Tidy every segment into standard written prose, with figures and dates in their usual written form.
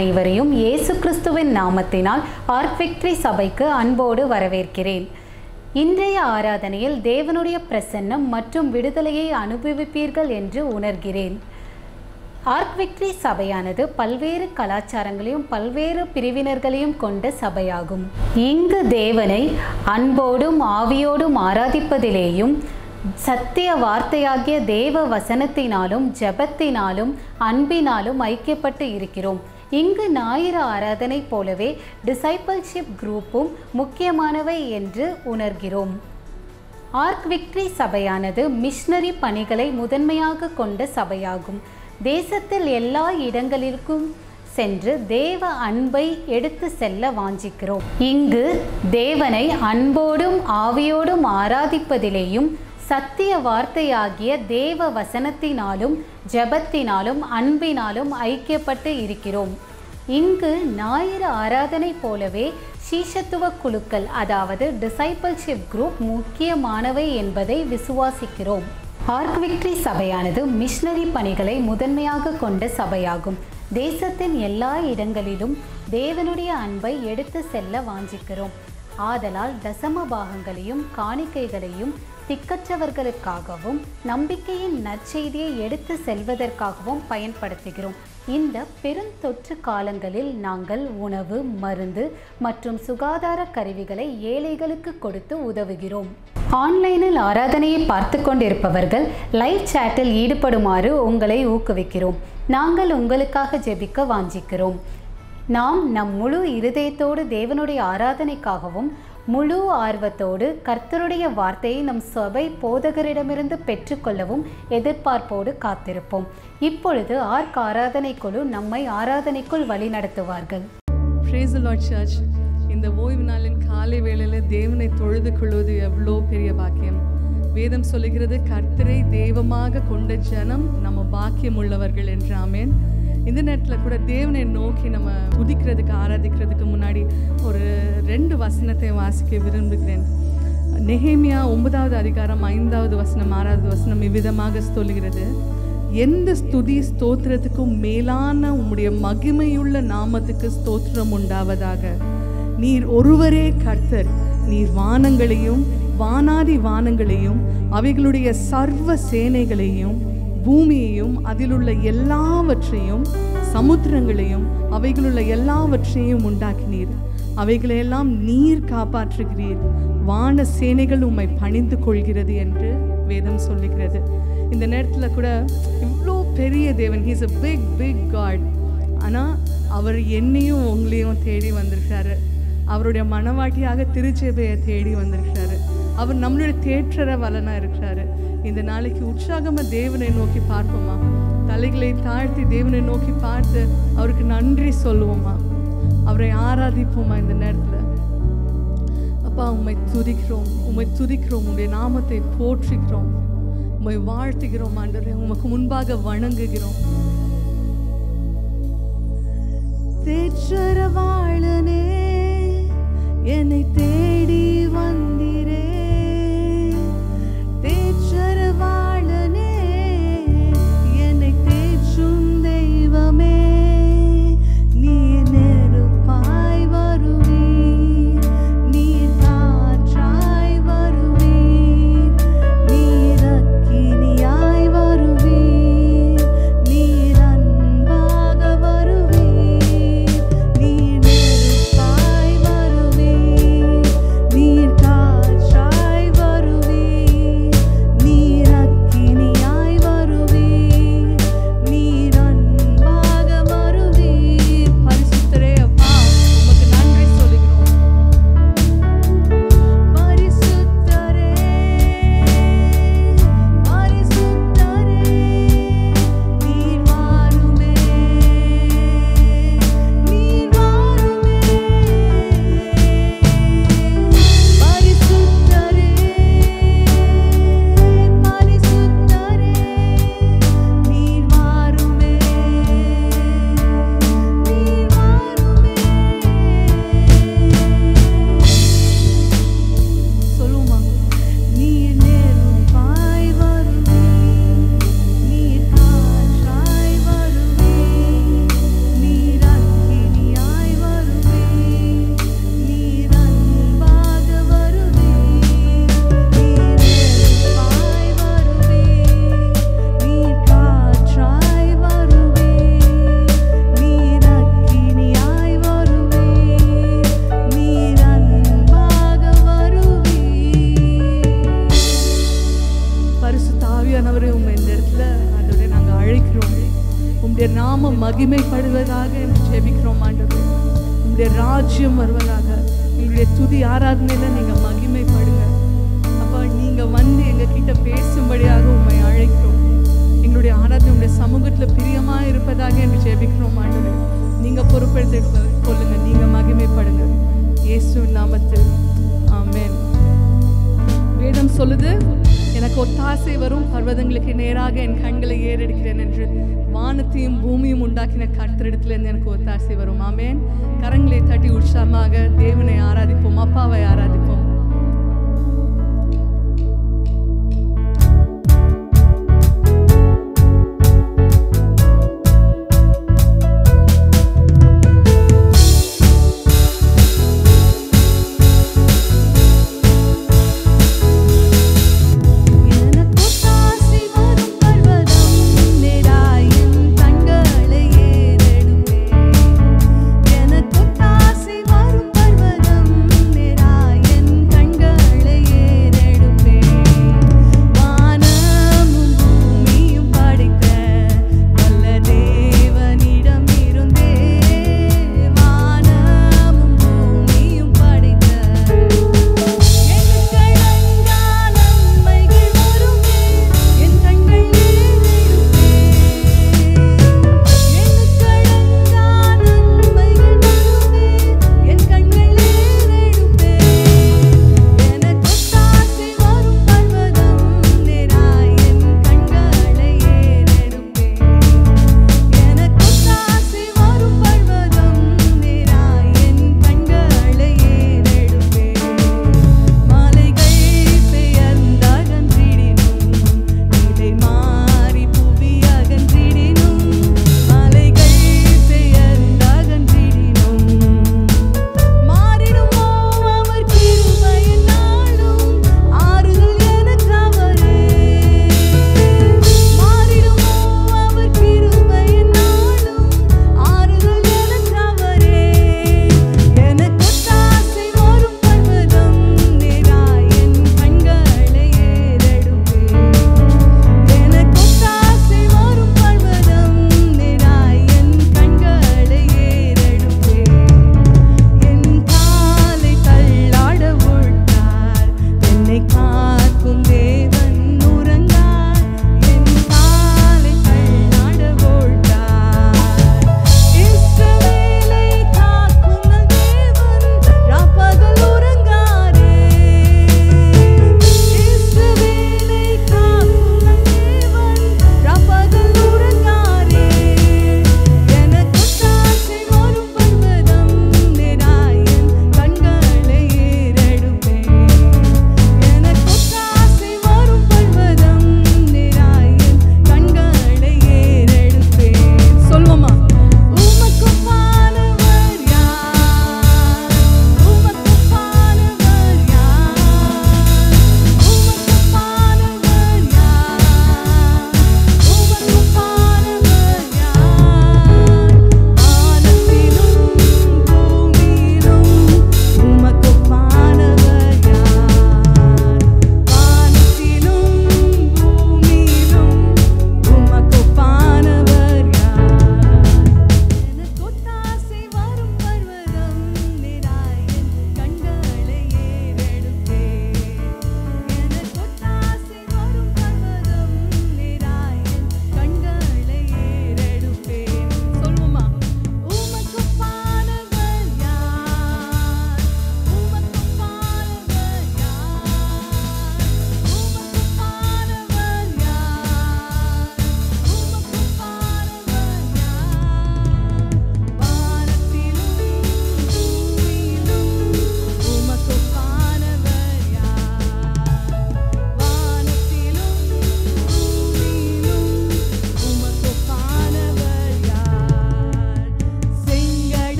அனைவரையும் இயேசு கிறிஸ்துவின் நாமத்தினால் ஆர்க் விக்டரி சபைக்கு அன்போடு வரவேற்கிறேன். இன்றைய ஆராதனையில் தேவனுடைய பிரசன்னம் மற்றும் விடுதலையை அனுபவிப்பீர்கள் என்று உணர்கிறேன். ஆர்க் விக்டரி சபையானது பல்வேறு கலாச்சாரங்களையும் பல்வேறு பிரிவினர்களையும் கொண்ட சபையாகும். இங்கு தேவனை அன்போடும் ஆவியோடும் ஆராதிப்பதிலேயும் சத்திய வார்த்தையாகிய தேவ வசனத்தினாலும் ஜெபத்தினாலும் அன்பினாலும் ஐக்கியப்பட்டு இருக்கிறோம். இங்கு ஞாயிறு ஆராதனை போலவே டிசைபிள்ஷிப் குரூப்பும் முக்கியமானவை என்று உணர்கிறோம். ஆர்க் விக்டரி சபையானது மிஷனரி பணிகளை முதன்மையாக கொண்ட சபையாகும். தேசத்தில் எல்லா இடங்களிற்கும் சென்று தேவ அன்பை எடுத்து செல்ல வாஞ்சிக்கிறோம். இங்கு தேவனை அன்போடும் ஆவியோடும் ஆராதிப்பதிலேயும் சத்திய வார்த்தையாகிய தேவ வசனத்தினாலும் ஜெபத்தினாலும் அன்பினாலும் ஐக்கியப்பட்டு இருக்கிறோம். இங்கு ஞாயிறு ஆராதனை போலவே சீஷத்துவ குழுக்கள் அதாவது டிசைபிள்ஷிப் குரூப் முக்கியமானவை என்பதை விசுவாசிக்கிறோம். ஆர்க் விக்டரி சபையானது மிஷனரி பணிகளை முதன்மையாக கொண்ட சபையாகும். தேசத்தின் எல்லா இடங்களிலும் தேவனுடைய அன்பை எடுத்து செல்ல வாஞ்சிக்கிறோம். ஆதலால் தசம பாகங்களையும் காணிக்கைகளையும் திக்கற்றவர்களுக்காகவும் நம்பிக்கையின் நற்செய்தியை எடுத்து செல்வதற்காகவும் பயன்படுத்துகிறோம். இந்த பெருந்தொற்று காலங்களில் நாங்கள் உணவு, மருந்து மற்றும் சுகாதார கருவிகளை ஏழைகளுக்கு கொடுத்து உதவுகிறோம். ஆன்லைனில் ஆராதனையை பார்த்து கொண்டிருப்பவர்கள் லைவ் சேட்டில் ஈடுபடுமாறு உங்களை ஊக்குவிக்கிறோம். நாங்கள் உங்களுக்காக ஜெபிக்க வாஞ்சிக்கிறோம். நாம் நம் முழு இருதயத்தோடு தேவனுடைய ஆராதனைக்காகவும் முழு ஆர்வத்தோடு கர்த்தருடைய வார்த்தையை நம் சபை போதகரிடமிருந்து பெற்றுக்கொள்ளவும் எதிர்பார்ப்போடு காத்திருப்போம். இப்பொழுது ஆர்க் ஆராதனை குழு நம்மை ஆராதனைக்குள் வழி நடத்துவார்கள். Praise the Lord Church. இந்த ஓய்வு நாளின் காலை வேளையில் தேவனை தொழுது கொள்வது எவ்வளோ பெரிய பாக்கியம். வேதம் சொல்லுகிறது கர்த்தரை தெய்வமாக கொண்ட ஜனம் நம்ம பாக்கியம் உள்ளவர்கள் என்று. ஆமென். இந்த நேரத்தில் கூட தேவனை நோக்கி நம்ம துதிக்கிறதுக்கு ஆராதிக்கிறதுக்கு முன்னாடி ஒரு 2 வசனத்தை வாசிக்க விரும்புகிறேன். நெகேமியா 9வது அதிகாரம் 5வது வசனம் 6வது வசனம் இவ்விதமாக சொல்லுகிறது, எந்த ஸ்துதி ஸ்தோத்திரத்துக்கும் மேலான உம்முடைய மகிமையுள்ள நாமத்துக்கு ஸ்தோத்திரம் உண்டாவதாக. நீர் ஒருவரே கர்த்தர். நீர் வானங்களையும் வானாதி வானங்களையும் அவைகளுடைய சர்வ சேனைகளையும் பூமியையும் அதிலுள்ள எல்லாவற்றையும் சமுத்திரங்களையும் அவைகளுள்ள எல்லாவற்றையும் உண்டாக்கினீர். அவைகளையெல்லாம் நீர் காப்பாற்றுகிறீர். வான சேனைகள் உம்மை பணிந்து கொள்கிறது என்று வேதம் சொல்லுகிறது. இந்த நேரத்தில் கூட இவ்வளோ பெரிய தேவன், he's a big big God. ஆனால் அவர் என்னையும் உங்களையும் தேடி வந்திருக்கிறாரு. அவருடைய மனவாட்டியாக திருச்சபையை தேடி வந்திருக்கிறாரு. அவர் நம்மளுடைய தேற்றற வலனாக இருக்கிறாரு. இந்த நாளைக்கு உற்சாகமாக தேவனை நோக்கி பார்ப்போமா? தலைகளை தாழ்த்தி தேவனை நோக்கி பார்த்து அவருக்கு நன்றி சொல்லுவோமா? அவரை ஆராதிப்போமா? இந்த நேரத்தில் அப்பா உம்மை துதிக்கிறோம், உம்மை துதிக்கிறோம், உம்முடைய நாமத்தை போற்றுகிறோம், உம்மை வாழ்த்துகிறோம் ஆண்டவரே, உமக்கு முன்பாக வணங்குகிறோம். தேற்றரவாளனே என்னை தேடி வந்தீரே, தேற்றரவாளனே என்னை தேற்றும் தெய்வமே, நீ நெருப்பாய் வருவீர், நீர் காற்றாய் வருவீர், நீர் அக்கினியாய் வருவீர், நீர் அன்பாக வருவீர், நீர் நெருப்பாய் மகிமைப்படுவதாக என்று ஜெபிக்கிறோம் ஆண்டவரே. உங்களுடைய ராஜ்யம் வருவதாக. எங்களுடைய துதி ஆராதனையில நீங்க மகிமைப்படுங்க அப்பா. நீங்க வந்து எங்க கிட்ட பேசும்படியாக உம்மை அழைக்கிறோம். எங்களுடைய ஆராதனை உங்களுடைய சமூகத்துல பிரியமா இருப்பதாக என்று ஜெபிக்கிறோம் ஆண்டவரே. நீங்க பொறுப்பெடுத்து கொள்ளுங்க, நீங்க மகிமைப்படுங்க இயேசுவின் நாமத்தில் ஆமென். வேதம் சொல்லுது, எனக்கு ஒத்தாசை வரும் பர்வதங்களுக்கு நேராக என் கண்களை ஏறெடுக்கிறேன் என்று. வானத்தையும் பூமியும் உண்டாக்கின கர்த்தரிடத்துல இருந்து எனக்கு ஒத்தாசை வரும். ஆமென். கரங்களை தட்டி உற்சாகமாக தேவனை ஆராதிப்போம், அப்பாவை ஆராதிப்போம். வரும்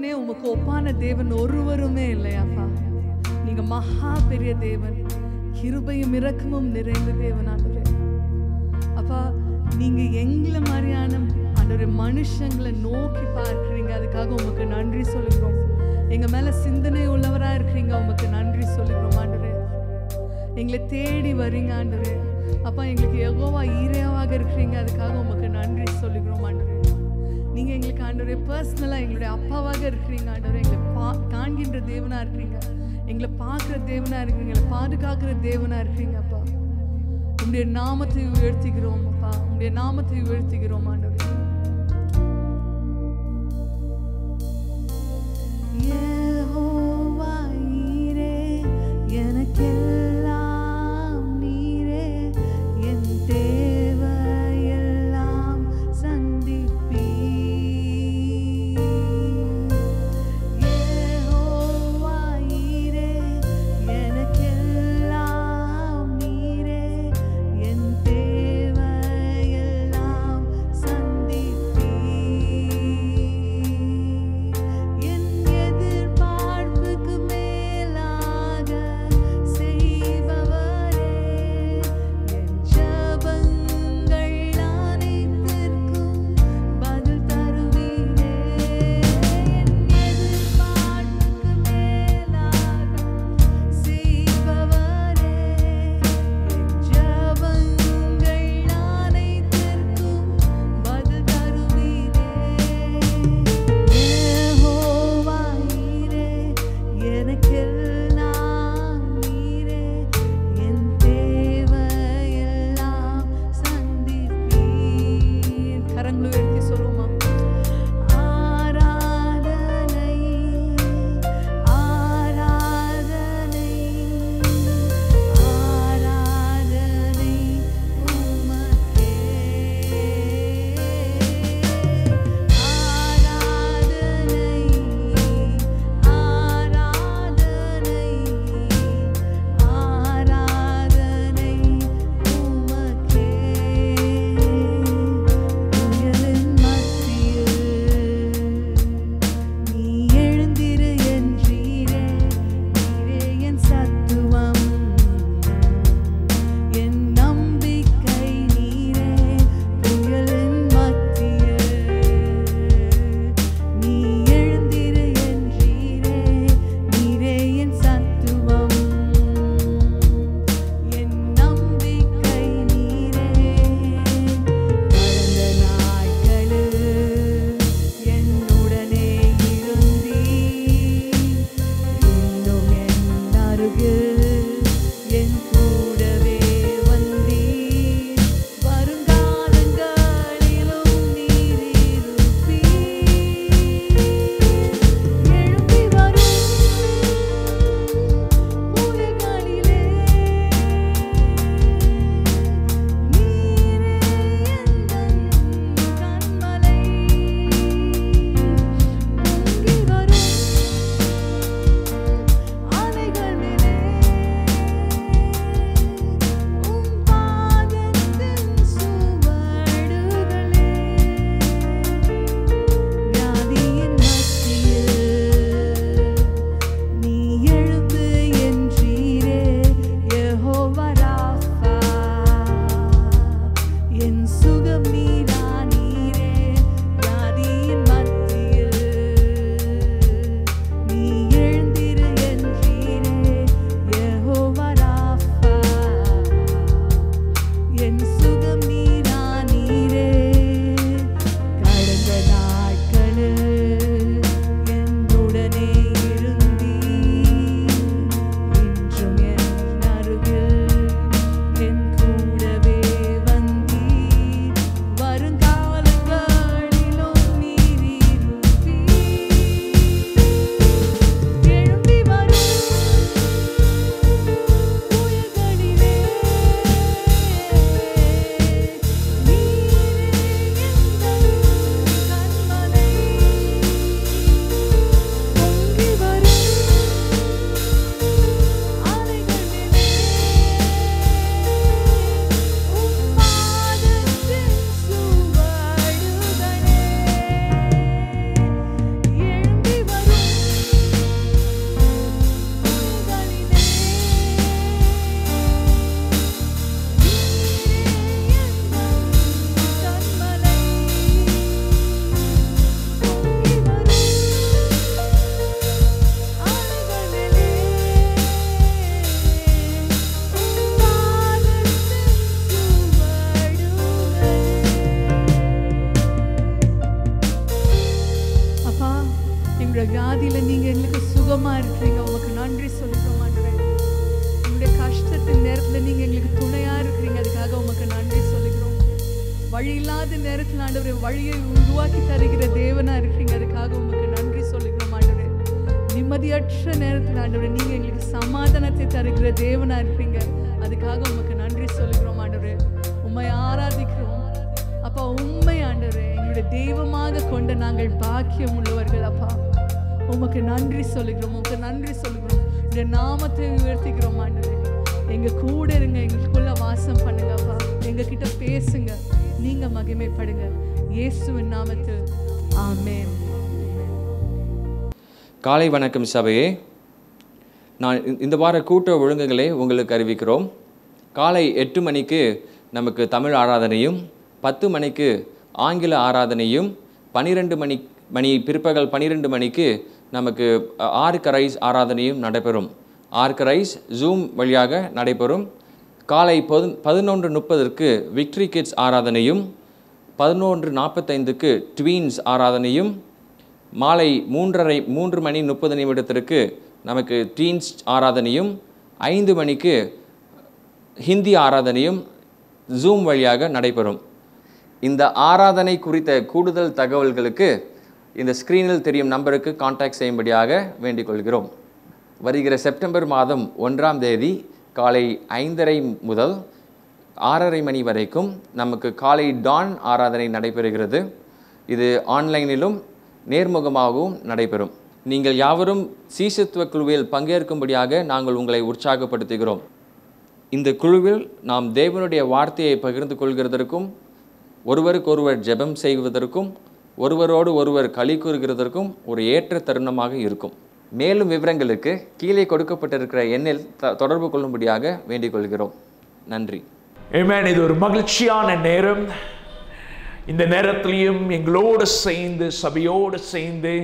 தேவனே, உமக்கு ஒப்பான தேவன் ஒருவருமே இல்லையாப்பா. நீங்க மகா பெரிய தேவன், கிருபையும் இரக்கமும் நிறைந்த தேவன் ஆண்டவரே. அப்பா, நீங்க எங்களை மாதிரியான ஆண்டவரே மனுஷங்களை நோக்கி பார்க்கிறீங்க, அதுக்காக உமக்கு நன்றி சொல்லுகிறோம். எங்க மேல சிந்தனை உள்ளவரா இருக்கிறீங்க, உமக்கு நன்றி சொல்லுகிறோம் ஆண்டவரே. எங்களை தேடி வரீங்க ஆண்டவரே. அப்பா, எங்களுக்கு யெகோவா ஈரேவாக இருக்கிறீங்க, அதுக்காக உமக்கு நன்றி சொல்லுகிறோம் ஆண்டவரே. நீங்க எங்களுக்கு ஆண்டவரே பர்சனலா எங்களுடைய அப்பாவாக இருக்கிறீங்க ஆண்டவரே. எங்களை காண்கின்ற தேவனா இருக்கிறீங்க, எங்களை பார்க்குற தேவனா இருக்கிறீங்க, எங்களை பாதுகாக்கிற தேவனா இருக்கிறீங்க. அப்பா, உங்களுடைய நாமத்தை உயர்த்துகிறோம் அப்பா, உங்களுடைய நாமத்தை உயர்த்துகிறோம் ஆண்டவரே. யெகோவா ஈரே, எனக்கெல்லாம் நீரே, என் தேவையெல்லாம் சந்திப்பீர். யெகோவா ஈரே, எனக்கெல்லாம் நீரே, என் தேவையெல்லாம் சந்திப்பீர். எங்களுடைய வியாதியில நீங்க எங்களுக்கு சுகமா இருக்கிறீங்க, உமக்கு நன்றி சொல்லிக்கிறோம் ஆண்டவரே. எங்களுடைய கஷ்டத்தின் நேரத்துல நீங்க எங்களுக்கு துணையா இருக்கிறீங்க, அதுக்காக உமக்கு நன்றி சொல்லிக்கிறோம். வழி இல்லாத நேரத்தில் ஆண்டவரே வழியை உருவாக்கி தருகிற தேவனா இருக்கிறீங்க, அதுக்காக உமக்கு நன்றி சொல்லிக்கிறோம் ஆண்டவரே. நிம்மதியற்ற நேரத்தில் ஆண்டவரே நீங்க எங்களுக்கு சமாதானத்தை தருகிற தேவனா இருக்கிறீங்க, அதுக்காக உமக்கு நன்றி சொல்லிக்கிறோம் ஆண்டவரே. உம்மை ஆராதிக்கிறோம் அப்பா. உண்மை ஆண்டவரே எங்களுடைய தெய்வமாக கொண்ட நாங்கள் பாக்கியம் உள்ளவர்கள் அப்பா. உமக்கு நன்றி சொல்லுகிறோம், உமக்கு நன்றி சொல்லுகிறோம். இந்த நாமத்தை உயர்த்திக்கிறோம் ஆண்டவரே. எங்க கூட இருங்க, எங்களுக்குள்ள வாசம் பண்ணுங்க அப்பா. எங்க கிட்ட பேசுங்க, நீங்க மகிமைப்படுங்க. இயேசுவின் நாமத்தில் ஆமென். காலை வணக்கம் சபையே. நான் இந்த வார கூட்ட ஒழுங்குகளை உங்களுக்கு அறிவிக்கிறோம். காலை 8 மணிக்கு நமக்கு தமிழ் ஆராதனையும், 10 மணிக்கு ஆங்கில ஆராதனையும், 12 மணி பிற்பகல் 12 மணிக்கு நமக்கு ஆர்கரைஸ் ஆராதனையும் நடைபெறும். ஆர்கரைஸ் ஜூம் வழியாக நடைபெறும். காலை 11:30 விக்டரி கிட்ஸ் ஆராதனையும், 11:45 ட்வீன்ஸ் ஆராதனையும், மாலை 3:30 நமக்கு டீன்ஸ் ஆராதனையும், 5 மணிக்கு ஹிந்தி ஆராதனையும் ஜூம் வழியாக நடைபெறும். இந்த ஆராதனை குறித்த கூடுதல் தகவல்களுக்கு இந்த ஸ்க்ரீனில் தெரியும் நம்பருக்கு கான்டாக்ட் செய்யும்படியாக வேண்டிக் கொள்கிறோம். வருகிற செப்டம்பர் மாதம் 1ஆம் தேதி காலை 5:30 முதல் 6:30 மணி வரைக்கும் நமக்கு காலை டான் ஆராதனை நடைபெறுகிறது. இது ஆன்லைனிலும் நேர்முகமாகவும் நடைபெறும். நீங்கள் யாவரும் சீசத்துவ குழுவில் பங்கேற்கும்படியாக நாங்கள் உங்களை உற்சாகப்படுத்துகிறோம். இந்த குழுவில் நாம் தேவனுடைய வார்த்தையை பகிர்ந்து கொள்கிறதற்கும், ஒருவருக்கொருவர் ஜெபம் செய்வதற்கும், ஒருவரோடு ஒருவர் களி கூறுகிறதற்கும் ஒரு ஏற்ற தருணமாக இருக்கும். மேலும் விவரங்களுக்கு கீழே கொடுக்கப்பட்டிருக்கிற எண்ணில் தொடர்பு கொள்ளும்படியாக வேண்டிக் கொள்கிறோம். நன்றி. ஆமென். இது ஒரு மகிழ்ச்சியான நேரம். இந்த நேரத்திலையும் எங்களோடு சேர்ந்து, சபையோடு சேர்ந்து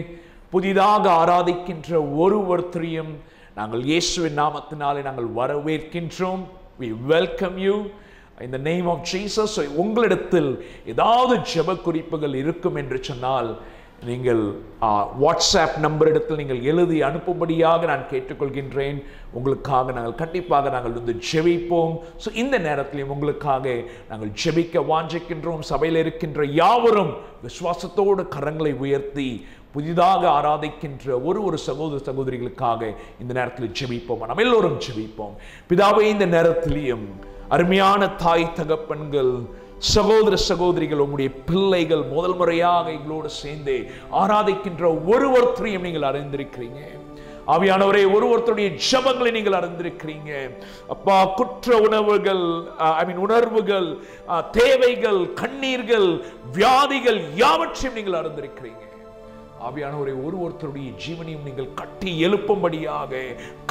புதிதாக ஆராதிக்கின்ற ஒருவரையும் நாங்கள் இயேசுவின் நாமத்தினாலே நாங்கள் வரவேற்கின்றோம். We welcome you in the name of Jesus. உங்களிடத்தில் ஏதாவது ஜெப குறிப்புகள் இருக்கும் என்று சொன்னால் நீங்கள் வாட்ஸ்அப் நம்பர் இடத்தில் நீங்கள் எழுதி அனுப்பும்படியாக நான் கேட்டுக்கொள்கின்றேன். உங்களுக்காக நாங்கள் கண்டிப்பாக நாங்கள் வந்து ஜெபிப்போம். ஸோ இந்த நேரத்திலையும் உங்களுக்காக நாங்கள் ஜெபிக்க வாஞ்சிக்கின்றோம். சபையில் இருக்கின்ற யாவரும் விசுவாசத்தோடு கரங்களை உயர்த்தி புதிதாக ஆராதிக்கின்ற ஒரு சகோதர சகோதரிகளுக்காக இந்த நேரத்தில் ஜெபிப்போம். நம்ம எல்லோரும் ஜெபிப்போம். பிதாவே, இந்த நேரத்திலையும் அருமையான தாய் தகப்பன்கள், சகோதர சகோதரிகள், உங்களுடைய பிள்ளைகள் முதல் முறையாக எங்களோடு சேர்ந்து ஆராதிக்கின்ற ஒருவரையும் நீங்கள் அறிந்திருக்கிறீங்க. ஆவியானவரே, ஒருவருடைய ஜெபங்களை நீங்கள் அறிந்திருக்கிறீங்க அப்பா. குற்ற உணர்வுகள், தேவைகள், கண்ணீர்கள், வியாதிகள் யாவற்றையும் நீங்கள் அறிந்திருக்கிறீங்க. ஆவியானவரே, ஒருவருடைய ஜீவனையும் நீங்கள் கட்டி எழுப்பும்படியாக,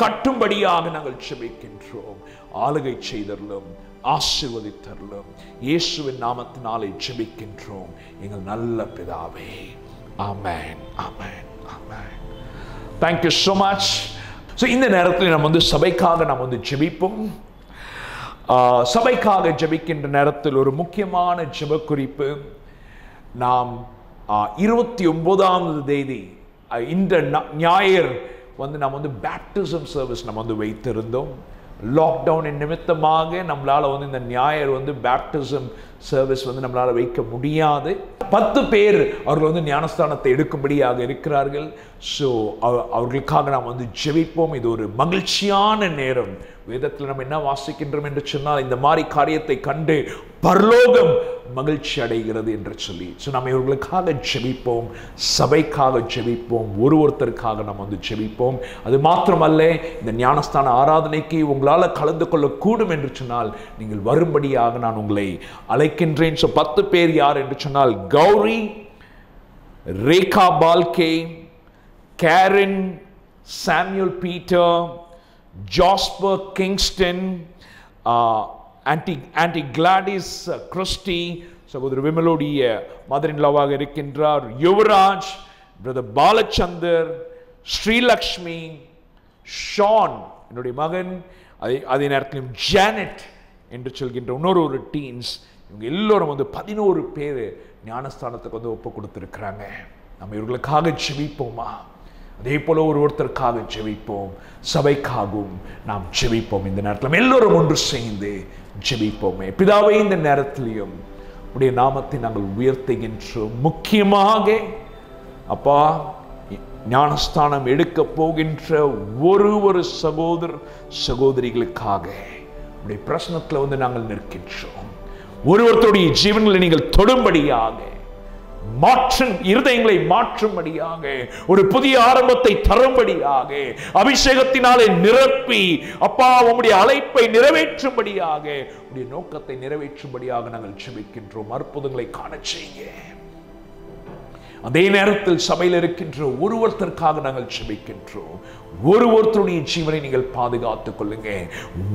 கட்டும்படியாக நாங்கள் ஜெபிக்கின்றோம். ஆளுகை செய்தருளும், ஆசீர்வதித்தருளும். இயேசுவின் நாமத்தினாலே ஜெபிக்கின்றோம் எங்கள் நல்ல பிதாவே. ஆமென், ஆமென், ஆமென். Thank you so much. So இந்த நேரத்தில் நம்ம வந்து சபைக்காக நாம் வந்து ஜெபிப்போம். சபைக்காக ஜெபிக்கின்ற நேரத்தில் ஒரு முக்கியமான ஜெப குறிப்பு. நாம் 29ஆம் தேதி இந்த ஞாயிறு வந்து நாம் வந்து பேப்டிசம் சர்வீஸ் நம்ம வந்து வைத்திருந்தோம். லாக்டவுன் நிமித்தமாக நம்மளால் வந்து இந்த ஞாயிறு வந்து பேப்டிசம் சர்வீஸ் வந்து நம்மளால் வைக்க முடியாது. 10 பேர் அவர்கள் வந்து ஞானஸ்தானத்தை எடுக்கும்படியாக இருக்கிறார்கள். ஸோ அவர்களுக்காக நாம் வந்து ஜெபிப்போம். இது ஒரு மகிழ்ச்சியான நேரம். வேதத்தில் நம்ம என்ன வாசிக்கின்றோம் என்று சொன்னால், இந்த மாதிரி காரியத்தை கண்டு பரலோகம் மகிழ்ச்சி அடைகிறது என்று சொல்லி. ஸோ நம்ம இவர்களுக்காக ஜெபிப்போம், சபைக்காக ஜெபிப்போம், ஒருத்தருக்காக நம்ம வந்து ஜெபிப்போம். அது மாத்திரமல்ல, இந்த ஞானஸ்தான ஆராதனைக்கு உங்களால் கலந்து கொள்ளக்கூடும் என்று சொன்னால் நீங்கள் வரும்படியாக நான் உங்களை அழைக்கின்றேன். ஸோ 10 பேர் யார் என்று சொன்னால், Gauri, Rekha Phalke, Karen, Samuel Peter, Jasper Kingston, aunty Gladys Christie, சகோதரி விமலோடைய மதரின்லாவாக இருக்கின்றார், யுவராஜ், பிரதர் பாலச்சந்தர், ஸ்ரீலக்ஷ்மி, ஷான் என்னுடைய மகன், அதே நேரத்திலும் ஜானட் என்று சொல்கின்ற இன்னொரு டீன்ஸ். இவங்க எல்லோரும் வந்து 11 பேர் ஞானஸ்தானத்துக்கு வந்து ஒப்பு கொடுத்துருக்கிறாங்க. நம்ம இவர்களுக்காக ஜெபிப்போமா? அதே போல ஒருத்தருக்காக ஜெபிப்போம், சபைக்காகவும் நாம் ஜெபிப்போம். இந்த நேரத்தில் எல்லோரும் ஒன்று சேர்ந்து ஜெபிப்போமே. பிதாவே, இந்த நேரத்திலையும் உடைய நாமத்தை நாங்கள் உயர்த்துகின்றோம். முக்கியமாக அப்பா, ஞானஸ்தானம் எடுக்க போகின்ற ஒரு சகோதர சகோதரிகளுக்காக உடைய பிரச்சனத்தில் வந்து நாங்கள் நிற்கின்றோம். ஒருவருடைய ஜீவன்களை நீங்கள் தொடும்படியாக, இருதயங்களை மாற்றும்படியாக, ஒரு புதிய ஆரம்பத்தை தரும்படியாக, அபிஷேகத்தினாலே நிரப்பி அப்பா உம்முடைய அழைப்பை நிறைவேற்றும்படியாக, உடைய நோக்கத்தை நிறைவேற்றும்படியாக நாங்கள் ஜெபிக்கின்றோம். அற்புதங்களை காண செய்ய. அதே நேரத்தில் சபையில் இருக்கின்ற ஒருவருக்காக நாங்கள் ஜெபிக்கின்றோம். ஒருவருடைய ஜீவனை நீங்கள் பாதுகாத்துக் கொள்ளுங்க.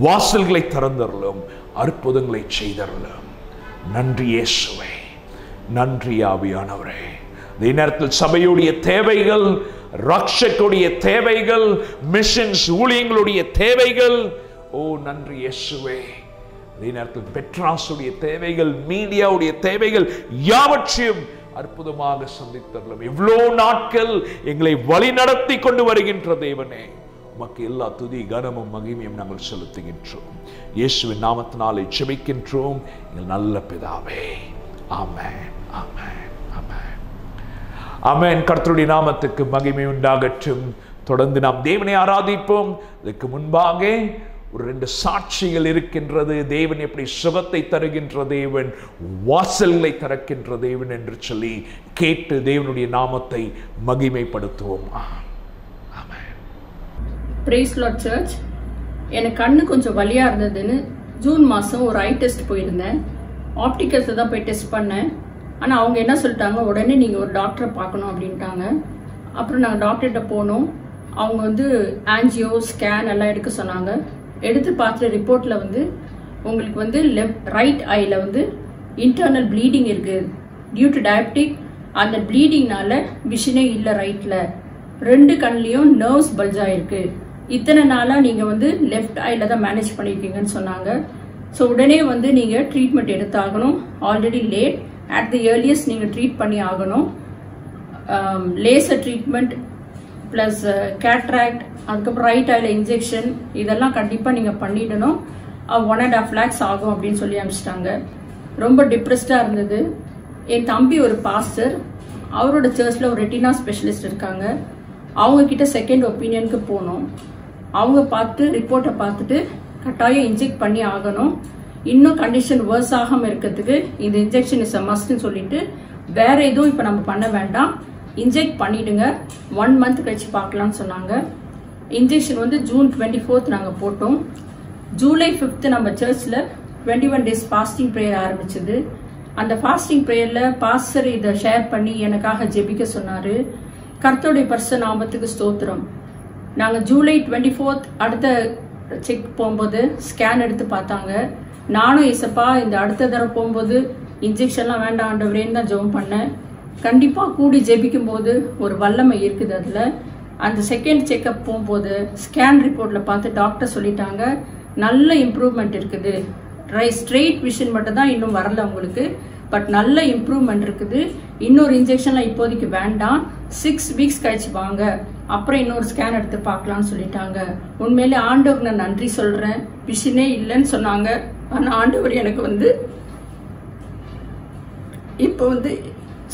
வாசல்களை திறந்தருளும், அற்புதங்களை செய்தருளும். நன்றி இயேசுவே, நன்றி ஆவியானவரே. அதே நேரத்தில் சபையுடைய தேவைகள், ரட்சகருடைய தேவைகள், மிஷன்ஸ் ஊழியங்களுடைய தேவைகள், ஓ நன்றி இயேசுவே. அதே நேரத்தில் பெட்ராஸுடைய தேவைகள், மீடியாவுடைய தேவைகள் யாவற்றையும் அற்புதமாக சந்தித்தரலாம். எவ்வளோ நாட்கள் எங்களை வழி நடத்தி கொண்டு வருகின்ற தேவனே, உமக்கு எல்லா துதி கனமும் மகிமையும் நாங்கள் செலுத்துகின்றோம். இயேசுவின் நாமத்தினாலே ஜெபிக்கின்றோம் எங்கள் நல்ல பிதாவே. ஆமென், ஆமென், ஆமென், ஆமென். கர்த்தருடைய நாமத்துக்கு மகிமை உண்டாகட்டும். தொடர்ந்து நாம் தேவனை ஆராதிப்போம். இதற்கு முன்பாக ஒரு 2 சாட்சிகள் இருக்கின்றது. தேவன் எப்படி சுகத்தை தருகின்ற தேவன், வாசல்களை திறக்கின்ற தேவன் என்று சொல்லி கேட்டு தேவனுடைய நாமத்தை மகிமைப்படுத்துவோம். ஆமென். Praise Lord church. எனக்கு கண்ணு கொஞ்சம் வலியா இருந்ததுன்னு ஜூன் மாசம் ஒரு ஐ டெஸ்ட் போயிருந்தேன். ஆப்டிக்கல்ஸ் தான் போய் டெஸ்ட் பண்ணேன். ஆனா அவங்க என்ன சொல்லிட்டாங்க, உடனே நீங்க ஒரு டாக்டரை பார்க்கணும் அப்படின்ட்டாங்க. அப்புறம் நாங்கள் டாக்டர்கிட்ட போனோம். அவங்க வந்து ஆன்ஜியோ ஸ்கேன் எல்லாம் எடுக்க சொன்னாங்க. எடுத்து பார்த்துட்டு ரிப்போர்ட்ல வந்து உங்களுக்கு வந்து ரைட் ஐல வந்து இன்டர்னல் ப்ளீடிங் இருக்கு. டியூ டு டயபெட்டிக் அந்த ப்ளீடிங்னால விஷனே இல்லை ரைட்ல. 2 கண்ணிலையும் நர்வ்ஸ் பல்ஜ் ஆயிருக்கு. இத்தனை நாளா நீங்க வந்து லெஃப்ட் ஐல தான் மேனேஜ் பண்ணிருக்கீங்கன்னு சொன்னாங்க. ஸோ உடனே வந்து நீங்க ட்ரீட்மெண்ட் எடுத்தாகணும். Already late, at the earliest நீங்க ட்ரீட் பண்ணி ஆகணும். லேசர் ட்ரீட்மெண்ட் பிளஸ் கேட்ராக்ட், அதுக்கப்புறம் ரைட் ஐல இன்ஜெக்ஷன், இதெல்லாம் கண்டிப்பா நீங்க பண்ணிடணும். 1.5 lakhs ஆகும் அப்படின்னு சொல்லி அனுப்பிச்சிட்டாங்க. ரொம்ப டிப்ரெஸ்டா இருந்தது. என் தம்பி ஒரு பாஸ்டர், அவரோட சர்ச்ல ஒரு ரெட்டினா ஸ்பெஷலிஸ்ட் இருக்காங்க. அவங்க கிட்ட செகண்ட் ஒப்பீனியனுக்கு போனோம். அவங்க பார்த்து ரிப்போர்ட்டை பார்த்துட்டு கட்டாயம் இன்ஜெக்ட் பண்ணி ஆகணும், இன்னும் கண்டிஷன் வேர்ஸ் ஆகாம இருக்கிறதுக்கு இந்த இன்ஜெக்ஷன் இஸ் அ மஸ்ட்னு சொல்லிட்டு வேற எதுவும் இப்ப நம்ம பண்ண வேண்டாம், இன்ஜெக்ட் பண்ணிடுங்க, 1 month கழிச்சு பார்க்கலாம்னு சொன்னாங்க. இன்ஜெக்ஷன் வந்து ஜூன் 24th நாங்க போட்டோம். ஜூலை 5th நம்ம சர்ச்ல 21 days ஃபாஸ்டிங் ப்ரேயர் ஆரம்பிச்சது. அந்த ஃபாஸ்டிங் ப்ரேயர்ல பாஸ்டர் இதை ஷேர் பண்ணி எனக்காக ஜெபிக்க சொன்னாரு. கர்த்தருடைய பரிசுத்த நாமத்துக்கு ஸ்தோத்திரம். நாங்க ஜூலை 24th அடுத்த செக் போகும்போது ஸ்கேன் எடுத்து பார்த்தாங்க. நானும் இசப்பா இந்த அடுத்த தடவை போகும்போது இன்ஜெக்ஷன்லாம் வேண்டாம் ஆண்டவரேன்னு தான் ஜெபம் பண்ணேன். கண்டிப்பா கூடி ஜெபிக்கும் போது ஒரு வல்லமை இருக்குது அதுல. அந்த செகண்ட் செக்அப் போகும்போது ஸ்கேன் ரிப்போர்ட்ல பார்த்து டாக்டர் சொல்லிட்டாங்க நல்ல இம்ப்ரூவ்மெண்ட் இருக்குது. ஸ்ட்ரெயிட் விஷன் மட்டும் தான் இன்னும் வரல உங்களுக்கு, பட் நல்ல இம்ப்ரூவ்மெண்ட் இருக்குது. இன்னொரு இன்ஜெக்ஷன்லாம் இப்போதைக்கு வேண்டாம், 6 weeks கழிச்சு வாங்க, அப்புறம் இன்னொரு ஸ்கேன் எடுத்து பார்க்கலாம்னு சொல்லிட்டாங்க. உண்மையிலே ஆண்டவருக்கு நான் நன்றி சொல்றேன். விஷனே இல்லைன்னு சொன்னாங்க, ஆனா ஆண்டவர் எனக்கு வந்து இப்போ வந்து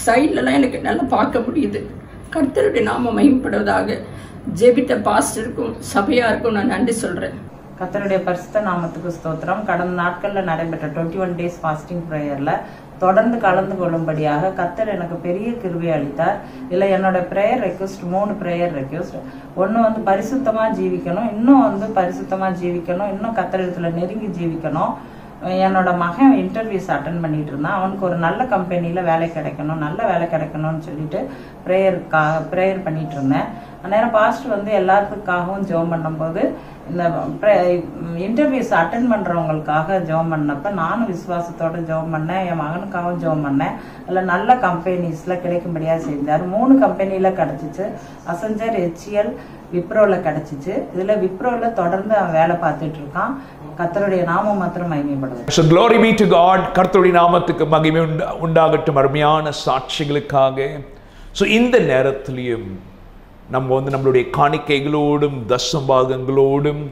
சைட்லலாம் எனக்கு நல்லா பார்க்க முடியுது. கர்த்தருடைய நாம மகிமைப்படுவதாக. ஜெபித்த பாஸ்டருக்கும் சபையாருக்கும் நான் நன்றி சொல்றேன். கர்த்தருடைய பரிசுத்த நாமத்துக்கு ஸ்தோத்திரம். கடந்த நாட்களில் நடைபெற்ற 21 days ஃபாஸ்டிங் ப்ரேயர்ல தொடர்ந்து கலந்து கொள்ளும்படியாக கர்த்தர் எனக்கு பெரிய கிருபை அளித்தார். இல்லை என்னோட ப்ரேயர் ரெக்வஸ்ட் 3 ப்ரேயர் ரெக்வஸ்ட். ஒன்று வந்து பரிசுத்தமா ஜீவிக்கணும், இன்னும் வந்து பரிசுத்தமா ஜீவிக்கணும், இன்னும் கர்த்தரிடத்துல நெருங்கி ஜீவிக்கணும். என்னோட மகன் இன்டர்வியூஸ் அட்டன் பண்ணிட்டு இருந்தான். அவனுக்கு ஒரு நல்ல கம்பெனியில வேலை கிடைக்கணும், நல்ல வேலை கிடைக்கணும்னு சொல்லிட்டு ப்ரேயர் பண்ணிட்டு இருந்தேன். அந்நேரம் பாஸ்டர் வந்து எல்லாத்துக்காகவும் ஜெபம் பண்ணும்போது இந்த இன்டர்வியூஸ் அட்டன் பண்றவங்களுக்காக ஜெபம் பண்ணப்ப நானும் விசுவாசத்தோட ஜெபம் பண்ணேன், என் மகனுக்காகவும் ஜெபம் பண்ணேன். அதில் நல்ல கம்பெனிஸ்ல கிடைக்கும்படியா செஞ்சார். 3 கம்பெனியில கிடைச்சிச்சு. அசஞ்சர், HCL, விப்ரோல கிடைச்சிச்சு. இதுல விப்ரோல தொடர்ந்து அவன் வேலை பார்த்துட்டு இருக்கான். கர்த்தருடைய நாமம் மாத்திரம் மகிமைப்படுது. So glory be to God. கர்த்தருடைய நாமத்துக்கு மகிமை உண்டாகட்டும். அருமையான சாட்சிகளுக்காக. So இந்த நேரத்திலையும் நம்ம நம்மளுடைய காணிக்கைகளோடும் தசம்பாகங்களோடும்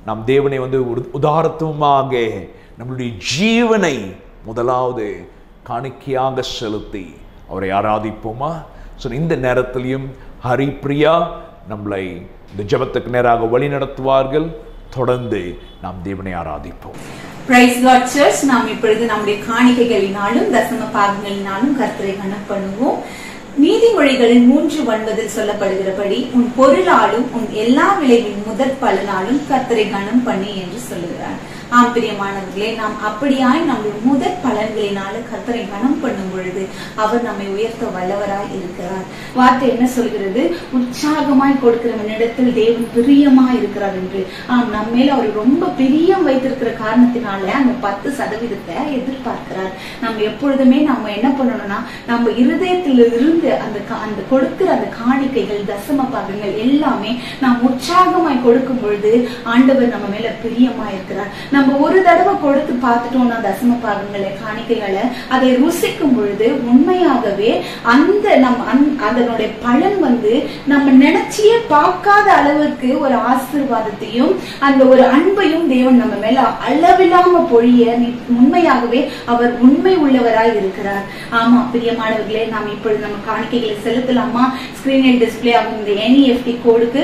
நாம் தேவனை உதாரத்துவமாக நம்மளுடைய ஜீவனை முதலாவது காணிக்கையாக செலுத்தி அவரை ஆராதிப்போமா? ஸோ இந்த நேரத்திலையும் ஹரிப்பிரியா நம்மளை இந்த ஜெபத்துக்கு நேராக வழி நடத்துவார்கள். தொடர்ந்து நாம் தேவனை ஆராதிப்போம். Praise Lord church. நாம் இப்பொழுது நம்முடைய காணிக்கைகளினாலும் தசம பாகங்களினாலும் கர்த்தரை கனம் பண்ணுவோம். நீதிமொழிகளின் 3:9 சொல்லப்படுகிறபடி உன் பொருளாலும் உன் எல்லா விளைவின் முதற் பலனாலும் கர்த்தரை கனம் பண்ணி என்று சொல்லுகிறார். ஆம் பிரியமானவர்களே, நாம் அப்படியாய் நம்முடைய முதற் பலன்களினால கர்த்தரை கனம் பண்ணும் பொழுது அவர் நம்மை உயர்த்த வல்லவராய் இருக்கிறார். வார்த்தை என்ன சொல்கிறது? உற்சாகமாய் கொடுக்கிறவனிடத்தில் தேவன் பிரியமாய் இருக்கிறார் என்று. ஆம், நம்ம மேல அவர் ரொம்ப பிரியம் வைத்திருக்கிற காரணத்தினால அந்த 10% எதிர்பார்க்கிறார். நம்ம எப்பொழுதுமே நம்ம என்ன பண்ணணும்னா, நம்ம இருதயத்தில் இருந்து அந்த கொடுக்கிற அந்த காணிக்கைகள் தசம பாகங்கள் எல்லாமே நாம் உற்சாகமாய் கொடுக்கும் பொழுது ஆண்டவர் நம்ம மேல பிரியமாய் இருக்கிறார். நம்ம ஒரு தடவை கொடுத்து பார்த்துட்டோம்னா தசம பாகங்களை காணிக்கைகளை அதை ருசிக்கும் பொழுது உண்மையாகவே அதனுடைய பலன் நம்ம நினைச்சியே பார்க்காத அளவுக்கு ஒரு ஆசீர்வாதத்தையும் அந்த ஒரு அன்பையும் தேவன் நம்ம மேல அளவில்லாம பொழிய உண்மையாகவே அவர் உண்மை உள்ளவராய் இருக்கிறார். ஆமா பிரியமானவர்களே, நாம் இப்பொழுது நம்ம காணிக்கைகளை செலுத்தலாமா? ஸ்கிரீனில் டிஸ்பிளே ஆகும் இந்த NEFT கோடுக்கு,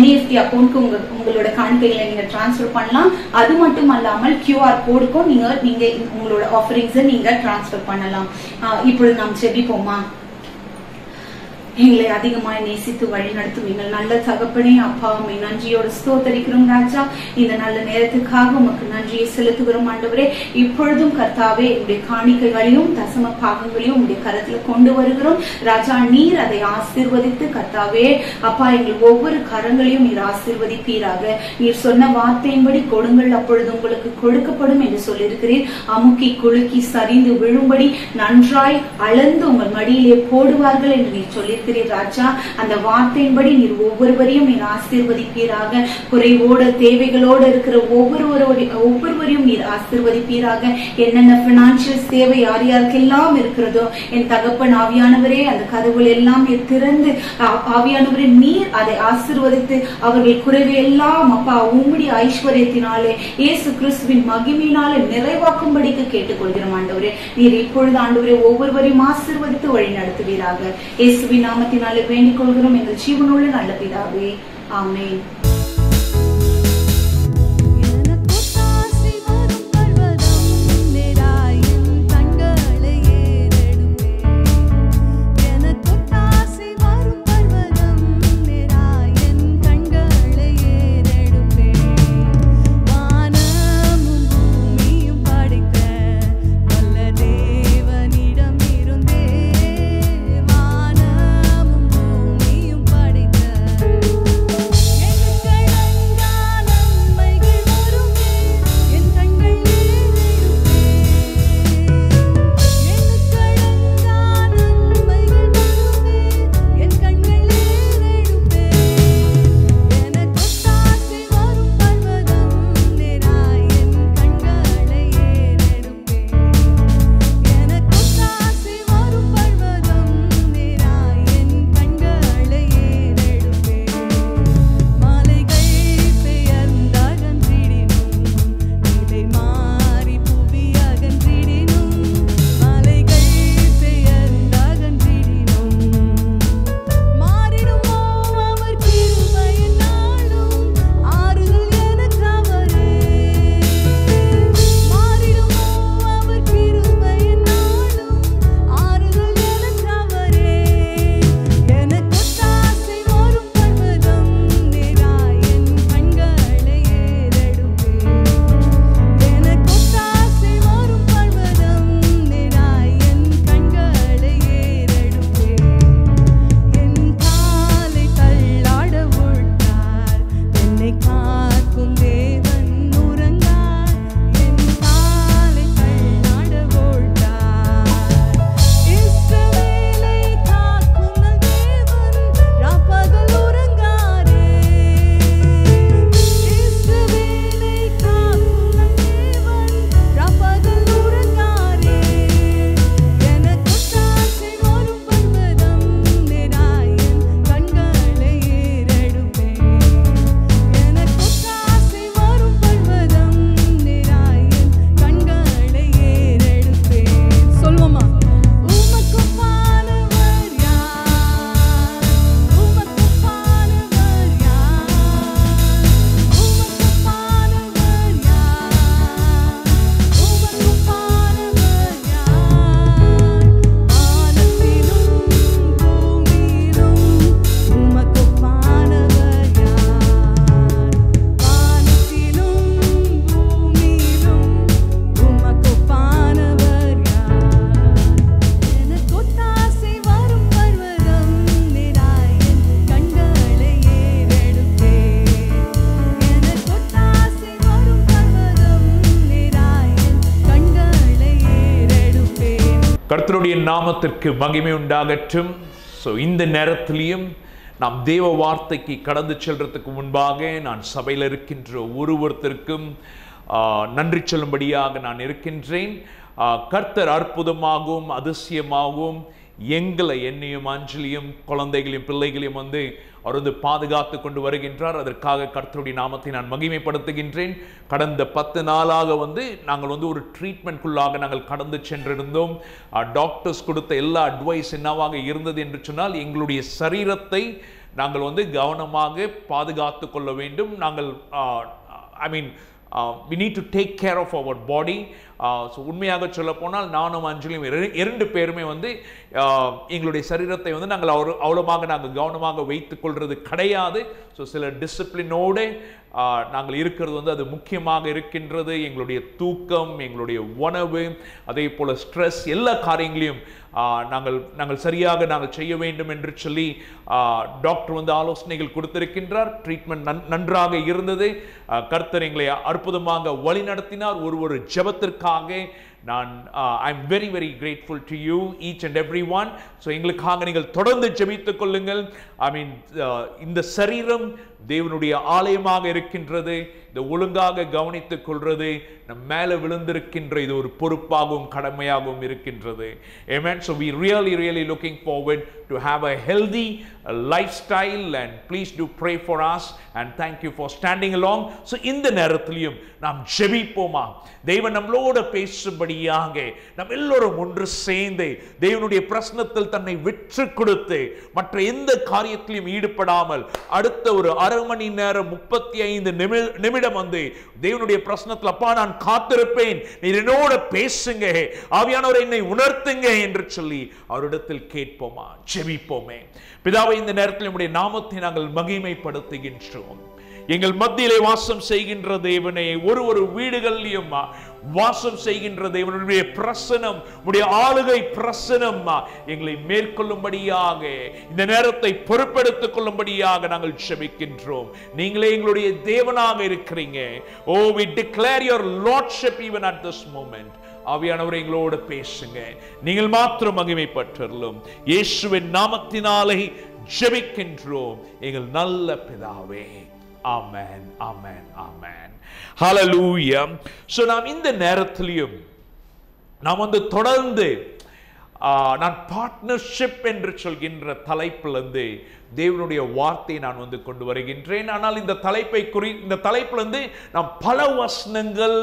NEFT அக்கௌண்ட்க்கு உங்களோட காணிக்கைகளை நீங்க டிரான்ஸ்பர் பண்ணலாம். அது மட்டும் அல்லாமல் QR கோடுக்கும் நீங்க உங்களோட ஆஃபரிங்ஸ் நீங்க டிரான்ஸ்பர் பண்ணலாம். இப்பொழுது நாம் ஜெபிப்போமா? எங்களை அதிகமாய் நேசித்து வழி நடத்தும் எங்கள் நல்ல தகப்பனே, அப்பா உம்மை நன்றியோடு ஸ்தோத்தரிக்கிறோம் ராஜா. இந்த நல்ல நேரத்துக்காக உமக்கு நன்றியை செலுத்துகிறோம் ஆண்டவரே. இப்பொழுதும் கர்த்தாவே எங்களுடைய காணிக்கைகளையும் தசம பாகங்களையும் உங்களுடைய கரத்துல கொண்டு வருகிறோம் ராஜா. நீர் அதை ஆசீர்வதித்து கர்த்தாவே அப்பா எங்கள் ஒவ்வொரு கரங்களையும் நீர் ஆசீர்வதிப்பீராக. நீர் சொன்ன வார்த்தையின்படி கொடுங்கள், அப்பொழுது உங்களுக்கு கொடுக்கப்படும் என்று சொல்லியிருக்கிறீர். அமுக்கி குலுக்கி சரிந்து விழும்படி நன்றாய் அளந்து உங்கள் மடியிலே போடுவார்கள் என்று நீர் சொல்லி ராஜா. அந்த வார்த்தையின்படி நீர் ஒவ்வொருவரையும் நீர் ஆசீர்வதிப்பீராக. குறைவோடு தேவைகளோடு இருக்கிற ஒவ்வொருவரையும் நீர் ஆசீர்வதிப்பீராக. என்னென்ன பினான்சியல் தேவை யார் யாருக்கெல்லாம் இருக்கிறதோ என் தகப்பன் ஆவியானவரே அந்த கதவுகள் எல்லாம் நீர் திறந்து ஆவியானவரே நீர் அதை ஆசீர்வதித்து அவர்கள் குறைவை எல்லாம் அப்பா உம்முடைய ஐஸ்வர்யத்தினாலே இயேசு கிறிஸ்துவின் மகிமையினாலே நிறைவாக்கும்படிக்கு கேட்டுக்கொள்கிறோம் ஆண்டவரே. நீர் இப்பொழுது ஆண்டவரே ஒவ்வொருவரையும் ஆசீர்வதித்து வழி நடத்துவீராக. இயேசுவின் நாமத்தினாலே வேண்டிக் கொள்கிறோம் எங்கள் ஜீவனுள்ள நல்ல பிதாவே, ஆமென். Yes. கர்த்தருடைய நாமத்திற்கு மகிமை உண்டாகட்டும். ஸோ இந்த நேரத்திலையும் நாம் தேவ வார்த்தைக்கு கடந்து செல்றதுக்கு முன்பாக நான் சபையில் இருக்கின்ற ஒருவருத்தருக்கும் நன்றி சொல்லும்படியாக நான் இருக்கின்றேன். கர்த்தர் அற்புதமாகவும் அதிசயமாகவும் எங்களை என்னையும் அஞ்சலியும் குழந்தைகளையும் பிள்ளைகளையும் அவர் பாதுகாத்து கொண்டு வருகின்றார். அதற்காக கர்த்தருடைய நாமத்தை நான் மகிமைப்படுத்துகின்றேன். கடந்த 10 நாளாக நாங்கள் ஒரு ட்ரீட்மெண்ட்குள்ளாக நாங்கள் கடந்து சென்றிருந்தோம். டாக்டர்ஸ் கொடுத்த எல்லா அட்வைஸ் என்னவாக இருந்தது என்று சொன்னால், எங்களுடைய சரீரத்தை நாங்கள் கவனமாக பாதுகாத்து கொள்ள வேண்டும். நாங்கள் we need to take care of our body. So உண்மையாக சொல்ல போனால் நானும் அஞ்சலியும் 2 பேருமே எங்களுடைய சரீரத்தை நாங்கள் அவ்வளோமாக நாங்கள் கவனமாக வைத்துக் கொள்வது கிடையாது. ஸோ சில டிசிப்ளினோடு நாங்கள் இருக்கிறது அது முக்கியமாக இருக்கின்றது. எங்களுடைய தூக்கம், எங்களுடைய உணவு, அதே போல் ஸ்ட்ரெஸ், எல்லா காரியங்களையும் நாங்கள் சரியாக நாங்கள் செய்ய வேண்டும் என்று சொல்லி டாக்டர் ஆலோசனைகள் கொடுத்திருக்கின்றார். ட்ரீட்மெண்ட் நன்றாக இருந்தது. கர்த்தர் எங்களை அற்புதமாக வழி நடத்தினார். ஒரு ஜெபத்திற்காக நான் I am very very grateful to you each and every one. So எங்களுக்காக நீங்கள் தொடர்ந்து ஜெபித்துக் கொள்ளுங்கள். இந்த சரீரம் தேவனுடைய ஆலயமாக இருக்கின்றது. இந்த ஒழுங்காக கவனித்துக் கொள்வது நம் மேலே விழுந்திருக்கின்ற இது ஒரு பொறுப்பாகவும் கடமையாகவும் இருக்கின்றது. Amen. So we really looking forward to have a healthy lifestyle, and please do pray for us and thank you for standing along. So இந்த நேரத்திலும் நாம் ஜெபிப்போமா? தேவன் நம்மளோட பேசும்படியாக நாம் எல்லோரும் ஒன்று சேர்ந்து தேவனுடைய பிரசன்னத்தில் தன்னை விற்று கொடுத்து மற்ற எந்த காரியத்திலும் ஈடுபடாமல் அடுத்த ஒரு அரை மணி நேரம் 35 நிமிடம் தேவனுடைய பிரசன்னத்தில், அப்பா நான் காத்திருப்பேன், நீர் என்னோட பேசுங்க, ஆவியானவரை என்னை உணர்த்துங்க என்று சொல்லி அவரிடத்தில் கேட்போமா? ஜெபிப்போமே. பிதாவே, இந்த நேரத்தில் நம்முடைய நாமத்தை நாங்கள் மகிமைப்படுத்துகின்றோம். எங்கள் மத்தியிலே வாசம் செய்கின்ற தேவனே, ஒரு வீடுகளிலும் வாசம் செய்கின்ற தேவனுடைய பிரசனம், உடைய ஆளுகை பிரசனம் எங்களை மேற்கொள்ளும்படியாக, இந்த நேரத்தை பொறுப்பெடுத்துக் கொள்ளும்படியாக நாங்கள் ஜெபிக்கின்றோம். நீங்களே எங்களுடைய தேவனாக இருக்கிறீங்க. ஓ, we declare your lordship even at this moment. ஆவியானவரே, எங்களோடு பேசுங்க. நீங்கள் மாத்திரம் மகிமைப்பட்டருளும். இயேசுவின் நாமத்தினாலே ஜெபிக்கின்றோம் எங்கள் நல்ல பிதாவே. ஆமென், ஆமென், ஆமென். ஹல்லேலூயா. சோ நாம் இந்த நேரத்திலும் நாம் தொடர்ந்து நான் பார்ட்னர்ஷிப் என்று சொல்கின்ற தலைப்பிலிருந்து தேவனுடைய வார்த்தையை நான் கொண்டு வருகின்றேன். ஆனால் இந்த தலைப்பிலிருந்து நாம் பல வசனங்கள்,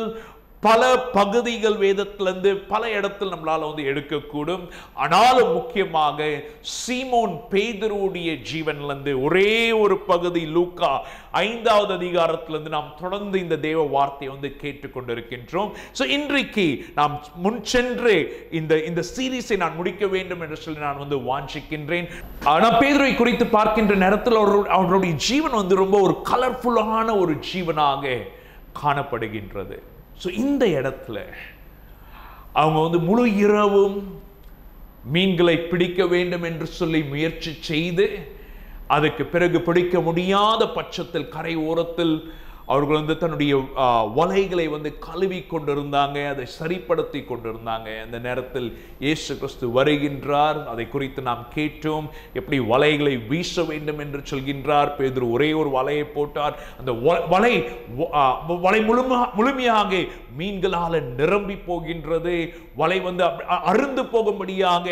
பல பகுதிகள் வேதத்திலிருந்து பல இடத்தில் நம்மளால எடுக்கக்கூடும். ஆனாலும் முக்கியமாக சீமோன் பேதுருவுடைய ஜீவனிலிருந்து ஒரே ஒரு பகுதி, லூக்கா 5வது அதிகாரத்திலிருந்து நாம் தொடர்ந்து இந்த தேவ வார்த்தையை கேட்டுக்கொண்டிருக்கின்றோம். ஸோ இன்றைக்கு நாம் முன்சென்று இந்த சீரீஸை நான் முடிக்க வேண்டும் என்று சொல்லி நான் வாஞ்சிக்கின்றேன். நான் பேதுருவை குறித்து பார்க்கின்ற நேரத்தில் அவருடைய ஜீவன் ரொம்ப ஒரு கலர்ஃபுல்லான ஒரு ஜீவனாக காணப்படுகின்றது. ஸோ இந்த இடத்துல அவங்க முழு இரவும் மீன்களை பிடிக்க வேண்டும் என்று சொல்லி முயற்சி செய்து, அதுக்கு பிறகு பிடிக்க முடியாத பட்சத்தில் கரை ஓரத்தில் அவர்கள் தன்னுடைய வலைகளை கழுவி கொண்டிருந்தாங்க, அதை சரிப்படுத்தி கொண்டிருந்தாங்க. அந்த நேரத்தில் இயேசு கிறிஸ்து வருகின்றார். அதை குறித்து நாம் கேட்டோம். எப்படி வலைகளை வீச வேண்டும் என்று சொல்கின்றார். பேதுரு ஒரே ஒரு வலையை போட்டார். அந்த வலை முழுமையாக மீன்களால் நிரம்பி போகின்றது. வலை அருந்து போகும்படியாக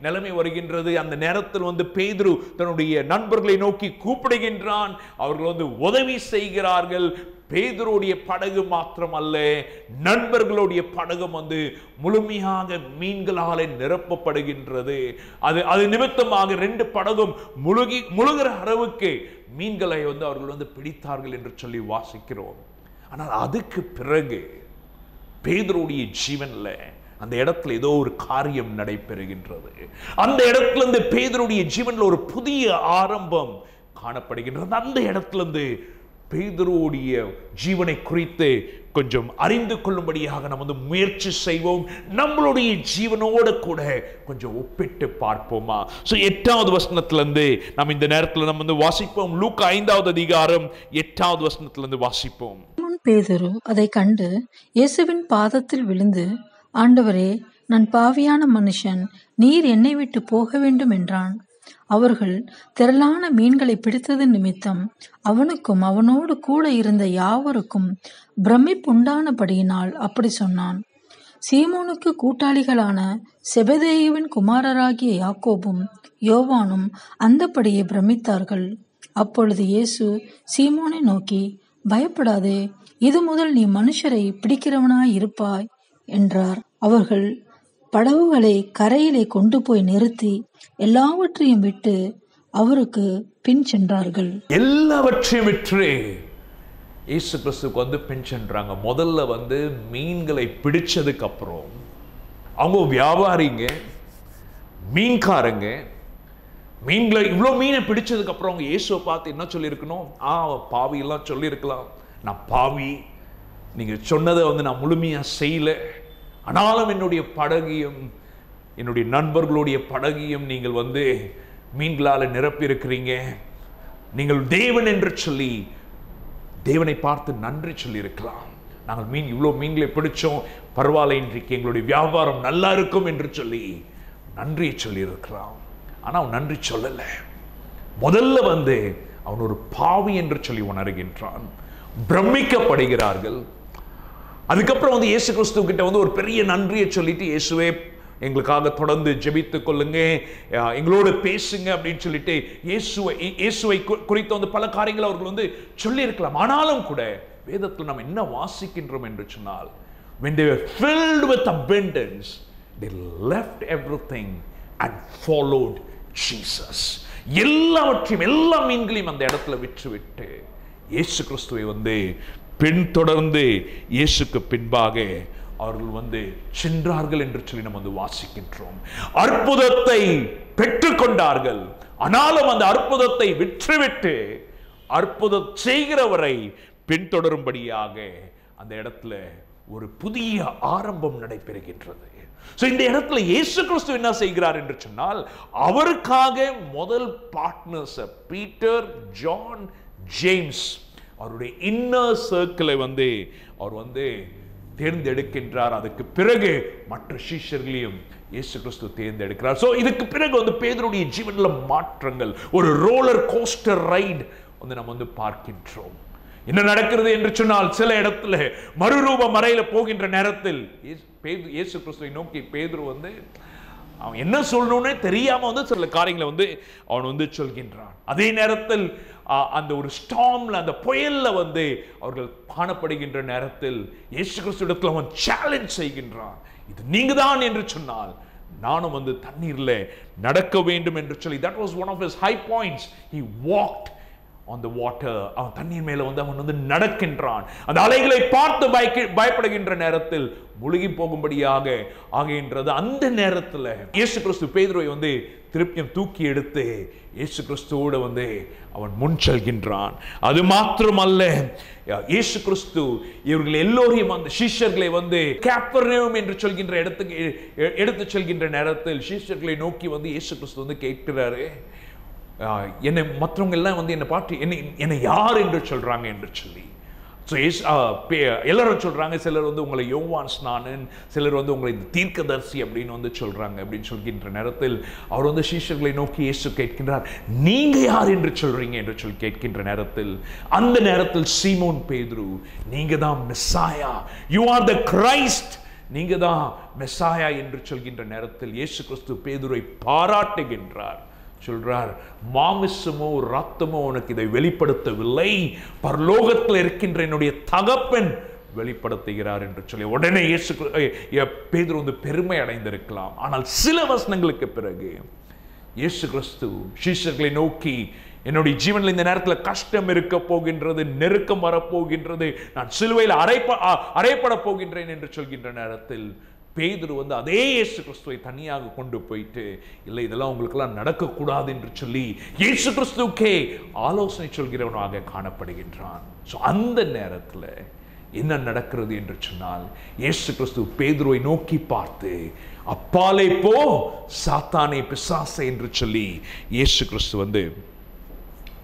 நிலைமை வருகின்றது. அந்த நேரத்தில் பேதுரு தன்னுடைய நண்பர்களை நோக்கி கூப்பிடுகின்றான். அவர்கள் உதவி செய்கிறார்கள். பேதுருடைய படகு மாத்திரம் அல்ல, நண்பர்களுடைய படகும் முழுமையாக மீன்களால் நிரப்பப்படுகின்றது. அது நிமித்தமாக 2 படகும் முழுகிற அளவுக்கு மீன்களை அவர்கள் பிடித்தார்கள் என்று சொல்லி வாசிக்கிறோம். ஆனால் அதுக்கு பிறகு பேதுருடைய ஜீவன்ல அந்த இடத்துல ஏதோ ஒரு காரியம் நடைபெறுகின்றது. அந்த இடத்துல பேதுருடைய ஜீவன்ல ஒரு புதிய ஆரம்பம் காணப்படுகின்றது. அந்த இடத்துல பேதுருவுடைய ஜீவனை குறித்து கொஞ்சம் அறிந்து கொள்ளும்படியாக நம்ம முயற்சி செய்வோம். நம்மளுடைய ஜீவனோடு கூட கொஞ்சம் ஒப்பிட்டு பார்ப்போமா? சோ 8வது வசனத்திலிருந்து நாம் இந்த நேரத்தில் நம்ம வாசிப்போம். லூக்கா 5வது அதிகாரம் 8வது வசனத்திலிருந்து வாசிப்போம். பேதுரு அதை கண்டு இயேசுவின் பாதத்தில் விழுந்து, ஆண்டவரே, நான் பாவியான மனுஷன், நீர் என்னை விட்டு போக வேண்டும் என்றான். அவர்கள் திரளான மீன்களை பிடித்தது நிமித்தம் அவனுக்கும் அவனோடு கூட இருந்த யாவருக்கும் பிரமிப்புண்டானபடியினால் அப்படி சொன்னான். சீமோனுக்கு கூட்டாளிகளான செபதேயுவின் குமாரராகிய யாக்கோபும் யோவானும் அந்தபடியே பிரமித்தார்கள். அப்பொழுது இயேசு சீமோனை நோக்கி, பயப்படாதே, இது முதல் நீ மனுஷரை பிடிக்கிறவனாய் இருப்பாய் என்றார். அவர்கள் படகுகளை கரையிலே கொண்டு போய் நிறுத்தி எல்லாவற்றையும் விட்டு அவருக்கு பின் சென்றார்கள். எல்லாவற்றையும் விட்டு இயேசு கிறிஸ்துக்கு பின் சென்றாங்க. முதல்ல மீன்களை பிடிச்சதுக்கு அப்புறம் அவங்க வியாபாரிங்க, மீன்காரங்க, மீன்களை இவ்வளோ மீனை பிடிச்சதுக்கு அப்புறம் அவங்க இயேசுவை பார்த்து என்ன சொல்லியிருக்கணும்? பாவி எல்லாம் சொல்லியிருக்கலாம், நான் பாவி, நீங்க சொன்னதை நான் முழுமையா செய்யல, ஆனாலும் என்னுடைய படகையும் என்னுடைய நண்பர்களுடைய படகையும் நீங்கள் மீன்களால் நிரப்பி இருக்கிறீங்க, நீங்கள் தேவன் என்று சொல்லி தேவனை பார்த்து நன்றி சொல்லி இருக்கலாம். நாங்கள் இவ்வளோ மீன்களை பிடிச்சோம், பரவாயில்ல, இன்றைக்கு எங்களுடைய வியாபாரம் நல்லா இருக்கும் என்று சொல்லி நன்றியை சொல்லி இருக்கலாம். ஆனா அவன் நன்றி சொல்லல. முதல்ல அவன் ஒரு பாவி என்று சொல்லி உணர்கின்றான். பிரமிக்கப்படுகிறார்கள். அதுக்கப்புறம் இயேசு கிறிஸ்து கிட்ட ஒரு பெரிய நன்றியை சொல்லிட்டு, இயேசுவே எங்களுக்காக தொடர்ந்து ஜெபித்துக் கொள்ளுங்க, எங்களோட பேசுங்க அப்படின்னு சொல்லிட்டு இயேசுவை குறித்த பல காரியங்கள் அவர்கள் சொல்லி இருக்கலாம். ஆனாலும் கூட வேதத்தில் நாம் என்ன வாசிக்கின்றோம் என்று சொன்னால், when they were filled with abundance they left everything and followed Jesus. எல்லாவற்றையும் எல்லா மீன்களையும் அந்த இடத்துல விட்டுவிட்டு இயேசு கிறிஸ்துவை பின்தொடர்ந்து இயேசுக்கு பின்பாக அவர்கள் சென்றார்கள் என்று சொல்லி நம்ம வாசிக்கின்றோம். அற்புதத்தை பெற்றுக்கொண்டார்கள். ஆனாலும் அந்த அற்புதத்தை விற்றுவிட்டு அற்புதம் செய்கிறவரை பின்தொடரும்படியாக அந்த இடத்துல ஒரு புதிய ஆரம்பம் நடைபெறுகின்றது. இந்த இடத்துல இயேசு கிறிஸ்து என்ன செய்கிறார் என்று சொன்னால், அவருக்காக முதல் பார்ட்னர்ஸ் பீட்டர், ஜான், ஜேம்ஸ், அவருடைய இன்னர் சர்க்கிளை அவர் தேர்ந்தெடுக்கின்றார். அதுக்கு பிறகு மற்ற சீஷர்களையும் இயேசு கிறிஸ்து தேர்ந்தெடுக்கிறார். சோ இதுக்கு பிறகு பேதுருடைய ஜீவனில் மாற்றங்கள், ஒரு ரோலர் கோஸ்டர் ரைட் நம்ம பார்க்கின்றோம். என்ன நடக்கிறது என்று சொன்னால், சில இடத்துல மறுரூபம் அறையில போகின்ற நேரத்தில் இயேசு கிறிஸ்துவை நோக்கி பேதுரு அவன் என்ன சொல்லணும்னே தெரியாம சில காரியங்களை அவன் சொல்கின்றான். அதே நேரத்தில் அந்த ஒரு ஸ்டார்ம்ல, அந்த புயல்ல அவர்கள் காணப்படுகின்ற நேரத்தில் இயேசு கிறிஸ்துவிடத்தில் அவன் சேலஞ்ச் செய்கின்றான். இது நீங்க தான் என்று சொன்னால் நானும் தண்ணீர்ல நடக்க வேண்டும் என்று சொல்லி, that was one of his high points. He walked on the water. அவன் தண்ணீர் மேல அவன் நடக்கின்றான். அந்த அலைகளை பார்த்து பயப்படுகின்ற நேரத்தில் முழுகி போகும்படியாக ஆகின்றது. அந்த நேரத்தில் இயேசு கிறிஸ்து பேதுருவை திருப்பியும் தூக்கி எடுத்து இயேசு கிறிஸ்துவோடு அவன் முன் செல்கின்றான். அது மாத்திரமல்ல, இயேசு கிறிஸ்து இவர்கள் எல்லோரையும் அந்த சீஷர்களை கப்பர்நகூம் என்று சொல்கின்ற இடத்துக்கு எடுத்து செல்கின்ற நேரத்தில் சீஷர்களை நோக்கி இயேசு கிறிஸ்து கேட்கிறாரு, என்னை மற்றவங்க எல்லாம் என்னை பார்த்து என்னை யார் என்று சொல்றாங்க என்று சொல்லி. எல்லாரும் சொல்றாங்க, சிலர் உங்களை யோவான் ஸ்நானன், சிலர் உங்களை தீர்க்கதரிசி அப்படின்னு சொல்றாங்க. அப்படின்னு சொல்கின்ற நேரத்தில் அவர் சீஷர்களை நோக்கி இயேசு கேட்கின்றார், நீங்க யார் என்று சொல்றீங்க என்று சொல்லி கேட்கின்ற நேரத்தில், அந்த நேரத்தில் சீமோன் பேதுரு, நீங்க தான் Messiah, you are the Christ, நீங்க தான் மெஸ்ஸாயா என்று சொல்கின்ற நேரத்தில் இயேசு கிறிஸ்து பேதுருவை பாராட்டுகின்றார். சொல்றார், மாமிசமோ ரத்தமோ உனக்கு இதை வெளிப்படுத்தவில்லை, பரலோகத்தில் இருக்கின்ற என்னுடைய தகப்பன் வெளிப்படுத்துகிறார் என்று சொல்லி உடனே பேதுரு பெருமை அடைந்திருக்கலாம். ஆனால் சில வசனங்களுக்கு பிறகு இயேசு கிறிஸ்து சீஷர்களை நோக்கி, என்னுடைய ஜீவனில் இந்த நேரத்தில் கஷ்டம் இருக்க போகின்றது, நெருக்கம் வரப்போகின்றது, நான் சிலுவையில் அறையப்பட போகின்றேன் என்று சொல்கின்ற நேரத்தில் பேதுரு அதே இயேசு கிறிஸ்துவை தனியாக கொண்டு போயிட்டு, இல்லை இதெல்லாம் உங்களுக்கெல்லாம் நடக்கக்கூடாது என்று சொல்லி இயேசு கிறிஸ்துக்கே ஆலோசனை சொல்கிறவனாக காணப்படுகின்றான். அந்த நேரத்தில் என்ன நடக்கிறது என்று சொன்னால், இயேசு கிறிஸ்து பேதுருவை நோக்கி பார்த்து, அப்பாலே போ சாத்தானே பிசாசே என்று சொல்லி இயேசு கிறிஸ்து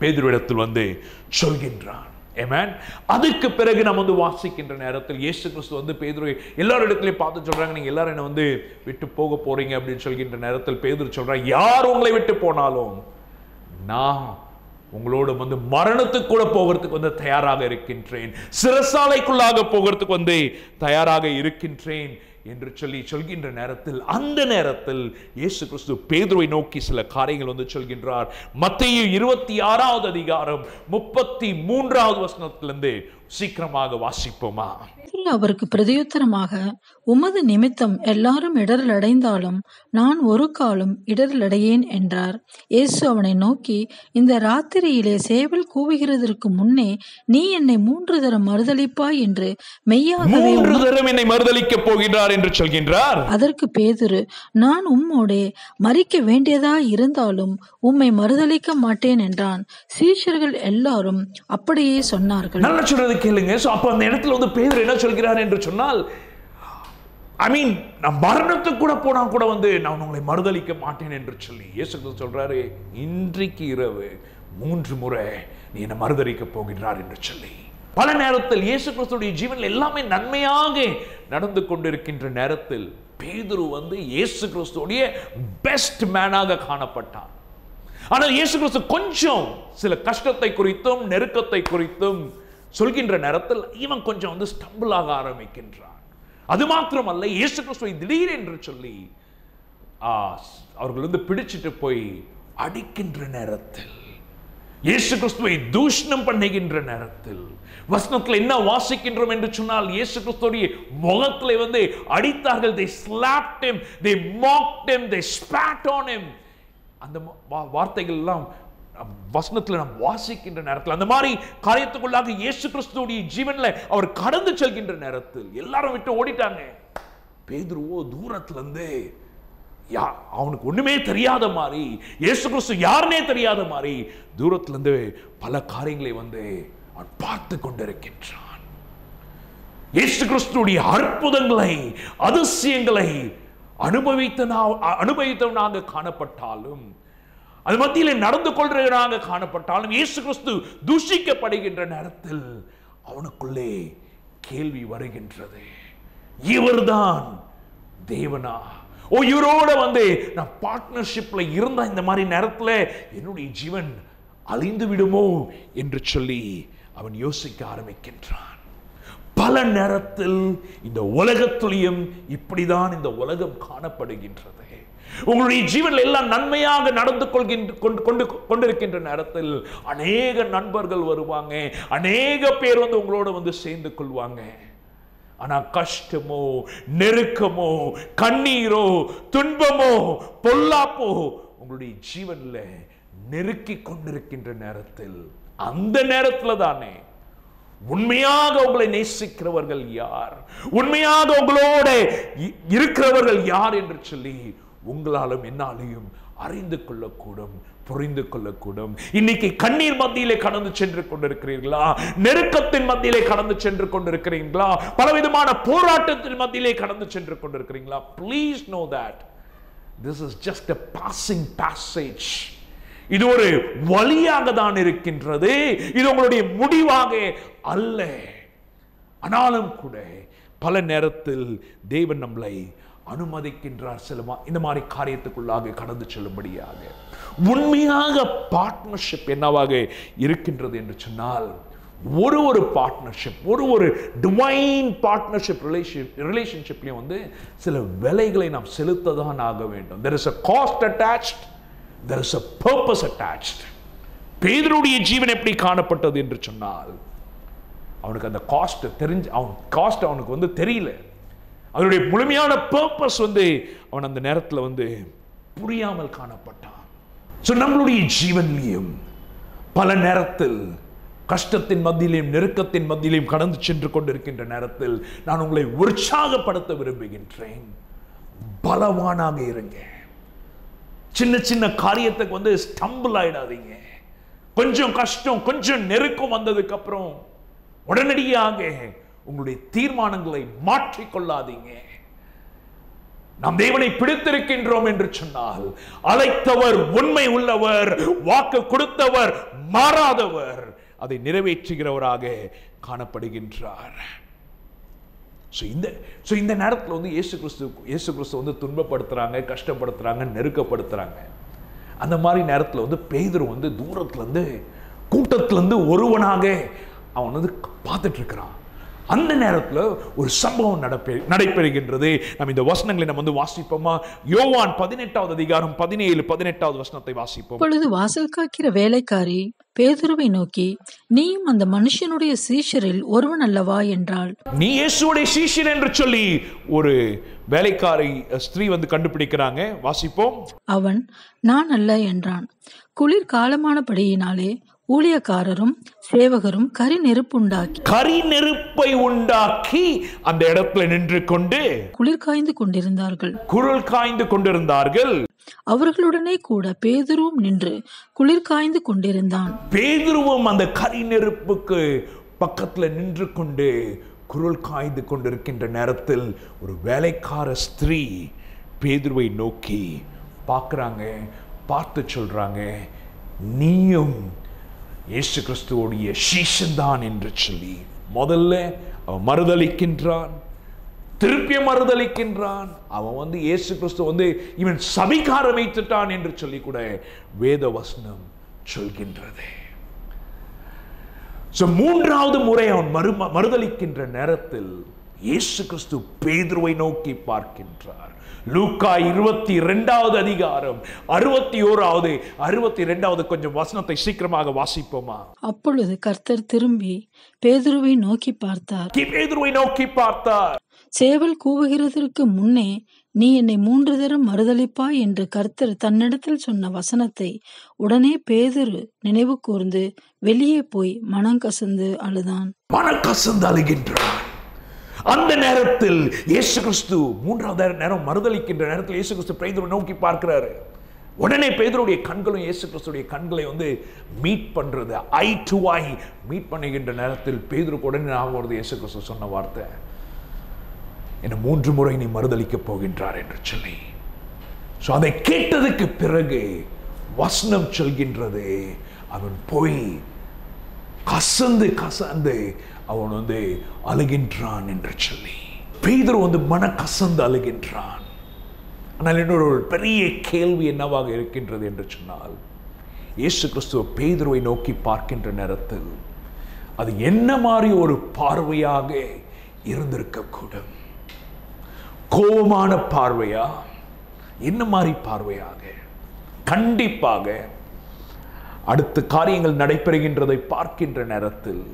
பேதுருவிடத்தில் சொல்கின்றான். ஆமென். அதுக்கு பிறகு நம்ம வந்து வாசிக்கின்ற நேரத்தில் இயேசு கிறிஸ்து வந்து பேதுருவை எல்லாரிடத்திலையும் பார்த்து சொல்றாங்க, நீங்க எல்லாரும் என்ன வந்து விட்டு போக போறீங்க அப்படின்னு சொல்கின்ற நேரத்தில் பேதுரு சொல்றாங்க, யார் உங்களை விட்டு போனாலும் நான் உங்களோட வந்து மரணத்துக்கு கூட போகிறதுக்கு வந்து தயாராக இருக்கின்றேன், சிறைசாலைக்குள்ளாக போகிறதுக்கு வந்து தயாராக இருக்கின்றேன் என்று சொல்கின்ற நேரத்தில், அந்த நேரத்தில் இயேசு கிறிஸ்து பேதுருவை நோக்கி சில காரியங்கள் வந்து சொல்கின்றார். மத்தேயு 26வது அதிகாரம் 33வது வசனத்திலிருந்து சீக்கிரமாக வாசிப்போமா? அவருக்கு பிரதியுத்தரமாக, உமது நிமித்தம் எல்லாரும் இடரல் அடைந்தாலும் நான் ஒரு காலும் இடரல் அடையேன் என்றார். இயேசு அவனை நோக்கி, இந்த ராத்திரியிலே சேவல் கூவுகிறதற்கு முன்னே நீ என்னை 3 தரம் மறுதலிப்பாய் என்று மெய்யாகவே 3 தரம் என்னை மறுதலிக்கப் போகிறார் என்று சொல்கின்றார். அதற்கு பேதுரு, நான் உம்மோடே மரிக்க வேண்டியதா இருந்தாலும் உம்மை மறுதலிக்க மாட்டேன் என்றான். சீஷர்கள் எல்லாரும் அப்படியே சொன்னார்கள். நல்லா சொல்றது கேளுங்க. அப்ப அந்த இடத்துல வந்து பேதுரு என்ன சொல்கிறார் என்று சொன்னால், நான் மரணத்துக்கு கூட போனா கூட வந்து நான் உங்களை மறுதலிக்க மாட்டேன் என்று சொல்லி இயேசு கிறிஸ்து சொல்றாரு, இன்றைக்கு இரவு 3 முறை நீ என்ன மறுதலிக்க போகிறார் என்று சொல்லி. பல நேரத்தில் இயேசு கிறிஸ்துடைய ஜீவனில் எல்லாமே நன்மையாக நடந்து கொண்டிருக்கின்ற நேரத்தில் பேதுரு வந்து இயேசு கிறிஸ்துடைய பெஸ்ட் மேனாக காணப்பட்டார். ஆனால் இயேசு கிறிஸ்து கொஞ்சம் சில கஷ்டத்தை குறித்தும் நெருக்கத்தை குறித்தும் சொல்கின்ற நேரத்தில் இவன் கொஞ்சம் வந்து ஸ்டம்பிள் ஆக ஆரம்பிக்கின்றான். அது மாத்திரமல்ல, இயேசு கிறிஸ்துவை திடீர் என்று சொல்லி அவர்கள் வந்து பிடிச்சிட்டு போய் அடிக்கின்ற நேரத்தில், இயேசு கிறிஸ்துவை தூஷணம் பண்ணுகின்ற நேரத்தில் வசனத்தில் என்ன வாசிக்கின்றோம் என்று சொன்னால், இயேசு கிறிஸ்துடைய முகத்திலே வந்து அடித்தார்கள். they slapped him, they mocked him, they spat on him. அந்த வார்த்தைகள் எல்லாம் வசனத்தில் நாம் வாசிக்கின்ற நேரத்தில், அந்த மாதிரி காரியத்துக்குள்ளாக இயேசு கிறிஸ்துடைய ஜீவன்ல அவர் கடந்து செல்கின்ற நேரத்தில் எல்லாரும் விட்டு ஓடிட்டாங்க. பேதுருவோ தூரத்துல இருந்து அவனுக்கு ஒண்ணுமே தெரியாத மாதிரி, இயேசு கிறிஸ்து யாருன்னே தெரியாத மாதிரி தூரத்துல இருந்து பல காரியங்களை வந்து அவன் பார்த்து கொண்டிருக்கின்றான். இயேசு கிறிஸ்துடைய அற்புதங்களை அதிசயங்களை அனுபவித்தவனாக காணப்பட்டாலும், அது மத்தியிலே நடந்து கொள்றவனாக காணப்பட்டாலும், இயேசு கிறிஸ்து தூஷிக்கப்படுகின்ற நேரத்தில் அவனுக்குள்ளே கேள்வி வருகின்றது, இவர்தான் தேவனா? இவரோட வந்து நான் பார்ட்னர்ஷிப்ல இருந்தா இந்த மாதிரி நேரத்துல என்னுடைய ஜீவன் அழிந்து விடுமோ என்று சொல்லி அவன் யோசிக்க ஆரம்பிக்கின்றான். பல நேரத்தில் இந்த உலகத்திலையும் இப்படிதான் இந்த உலகம் காணப்படுகின்றது. உங்களுடைய ஜீவனில் எல்லாம் நன்மையாக நடந்து கொண்டிருக்கின்ற நேரத்தில் அநேக நண்பர்கள் வருவாங்க, அநேக பேர் வந்து உங்களோட வந்து சேர்ந்து கொள்வாங்க. ஆனா கஷ்டமோ நெருக்கமோ கண்ணீரோ துன்பமோ பொல்லாப்போ உங்களுடைய ஜீவன்ல நெருக்கி கொண்டிருக்கின்ற நேரத்தில், அந்த நேரத்துல தானே உண்மையாக உங்களை நேசிக்கிறவர்கள் யார், உண்மையாக உங்களோட இருக்கிறவர்கள் யார் என்று சொல்லி உங்களாலும் என்னாலையும் அறிந்து கொள்ளக்கூடும், புரிந்து கொள்ளக்கூடும். இன்னைக்கு கண்ணீர் மத்தியிலே கடந்து சென்று கொண்டிருக்கிறீர்களா? நெருக்கத்தின் மத்தியிலே கடந்து சென்று கொண்டிருக்கிறீர்களா? பலவிதமான போராட்டத்தின் மத்தியிலே கடந்து சென்று கொண்டிருக்கிறீங்களா? Please know that this is just a passing passage. இது ஒரு வழியாக தான் இருக்கின்றது, இது உங்களுடைய முடிவாக அல்ல. ஆனாலும் கூட பல நேரத்தில் தேவன் நம்மளை அனுமதிக்கின்றார் இந்த மாதிரி காரியத்துக்குள்ளாக கடந்து செல்லும்படியாக. உண்மையாக பார்ட்னர்ஷிப் என்னவாக இருக்கின்றது என்று சொன்னால், ஒரு பார்ட்னர்ஷிப், ஒரு டிவைன் பார்ட்னர்ஷிப் ரிலேஷன்ஷிப்லயும் வந்து சில விலைகளை நாம் செலுத்ததான் ஆக வேண்டும். there is a cost attached, there is a purpose attached. பேதுருடைய ஜீவன் எப்படி காணப்பட்டது என்று சொன்னால், அவனுக்கு அந்த காஸ்ட் அவனுக்கு வந்து தெரியல. அவருடைய முழுமையான பர்பஸ் வந்து அவன் அந்த நேரத்தில் வந்து புரியாமல் காணப்பட்டான். நம்மளுடைய ஜீவன்லையும் பல நேரத்தில் கஷ்டத்தின் மத்தியிலையும் நெருக்கத்தின் மத்தியிலையும் கடந்து சென்று கொண்டிருக்கின்ற நேரத்தில் நான் உங்களை உற்சாகப்படுத்த விரும்புகின்றேன். பலவானாக இருங்க. சின்ன சின்ன காரியத்துக்கு வந்து ஸ்டம்பிள் ஆயிடாதீங்க. கொஞ்சம் கஷ்டம் கொஞ்சம் நெருக்கம் வந்ததுக்கு அப்புறம் உடனடியாக உங்களுடைய தீர்மானங்களை மாற்றிக்கொள்ளாதீங்க. நாம் தேவனை பிடித்திருக்கின்றோம் என்று சொன்னால், அழைத்தவர் உண்மை உள்ளவர், வாக்கு கொடுத்தவர் மாறாதவர். அதை நிறைவேற்றுகிறவராக காணப்படுகின்றார். இந்த நேரத்தில் வந்து இயேசு கிறிஸ்து வந்து துன்பப்படுத்துறாங்க, கஷ்டப்படுத்துறாங்க, நெருக்கப்படுத்துறாங்க. அந்த மாதிரி நேரத்தில் வந்து பேதுரு வந்து தூரத்துலேருந்து கூட்டத்திலேருந்து ஒருவனாக அவன் வந்து பார்த்துட்டு இருக்கிறான். அந்த நேரத்தில் ஒரு சம்பவம் நடைபெறுகின்றது. நம்ம இந்த வசனங்களை நம்ம வந்து வாசிப்போமா? யோவான் 18வது அதிகாரம் 17-18வது வசனத்தை வாசிப்போம். அப்பொழுது வாசல் காக்கிற வேலைக்காரி பேதுருவை நோக்கி, நீயும் அந்த மனுஷனுடைய சீஷரில் ஒருவன் அல்லவா என்றாள். நீ இயேசுவுடைய சீஷர் என்று சொல்லி ஒரு வேலைக்காரி ஸ்திரீ வந்து கண்டுபிடிக்கிறாங்க. வாசிப்போம். அவன் நான் அல்ல என்றான். குளிர் காலமானபடியினாலே ஊழியக்காரரும் சேவகரும் கரி நெருப்பை உண்டாக்கி அந்த இடத்துல நின்று கொண்டு குளிர் காய்ந்து கொண்டிருந்தார்கள். அவர்களுடனே கூட பேதுருவும் நின்று குளிர் காய்ந்து கொண்டிருந்தான். பேதுருவும் அந்த கரி நெருப்புக்கு பக்கத்துல நின்று கொண்டு குளிர் காய்ந்து கொண்டிருக்கின்ற நேரத்தில் ஒரு வேலைக்கார ஸ்திரீ பேதுருவை நோக்கி பார்த்து சொல்றாங்க, நீயும் இயேசு கிறிஸ்துவோடைய சீஷன்தான் என்று சொல்லி முதல்ல அவன் மறுதலிக்கின்றான், திருப்பிய மறுதலிக்கின்றான். அவன் வந்து இயேசு கிறிஸ்து வந்து இவன் சபிக்க ஆரம்பித்துட்டான் என்று சொல்லி கூட வேத வசனம் சொல்கின்றது. மூன்றாவது முறை அவன் மறுதலிக்கின்ற நேரத்தில் இயேசு கிறிஸ்து பேதுருவை நோக்கி பார்க்கின்றார். லூக்கா 22வது அதிகாரம் 61வது 62வது கொஞ்சம் வசனத்தை சீக்கிரமாக வாசிப்போமா? அப்பொழுது கர்த்தர் திரும்பி பேதுருவை நோக்கி பார்த்தார். சேவல் கூவுகிறதற்கு முன்னே நீ என்னை 3 தரம் மறுதலிப்பாய் என்று கர்த்தர் தன்னிடத்தில் சொன்ன வசனத்தை உடனே பேதுரு நினைவு கூர்ந்து வெளியே போய் மனங்கசந்து அழுதான். அழுகின்றான். அந்த நேரத்தில் இயேசு கிறிஸ்து 3வது நேரம் மறுதலிக்கின்ற நேரத்தில் இயேசு கிறிஸ்து பேதுருவை நோக்கி பார்க்கிறாரு. உடனே பேதுருடைய கண்களும் இயேசு கிறிஸ்துடைய கண்களை வந்து மீட் பண்றது, ஐ டு ஐ மீட் பண்ணுகின்ற நேரத்தில் பேதுருக்கு உடனே ஞாபகம் வருது இயேசு கிறிஸ்து சொன்ன வார்த்தை, என்னை 3 முறை நீ மறுதலிக்க போகின்றார் என்று சொல்லி. அதை கேட்டதுக்கு பிறகு வசனம் சொல்கின்றது, அவன் போய் கசந்து அவன் வந்து அழுகின்றான் என்று சொல்லி. பேதுரு வந்து மன கசந்து அழுகின்றான். ஆனால் இன்னொரு பெரிய கேள்வி என்னவாக இருக்கின்றது என்று சொன்னால், இயேசு கிறிஸ்துவ பேதுருவை நோக்கி பார்க்கின்ற நேரத்தில் அது என்ன மாதிரி ஒரு பார்வையாக இருந்திருக்க கூடும்? கோபமான பார்வையா? என்ன மாதிரி பார்வையாக? கண்டிப்பாக அடுத்த காரியங்கள் நடைபெறுகின்றதை பார்க்கின்ற நேரத்தில்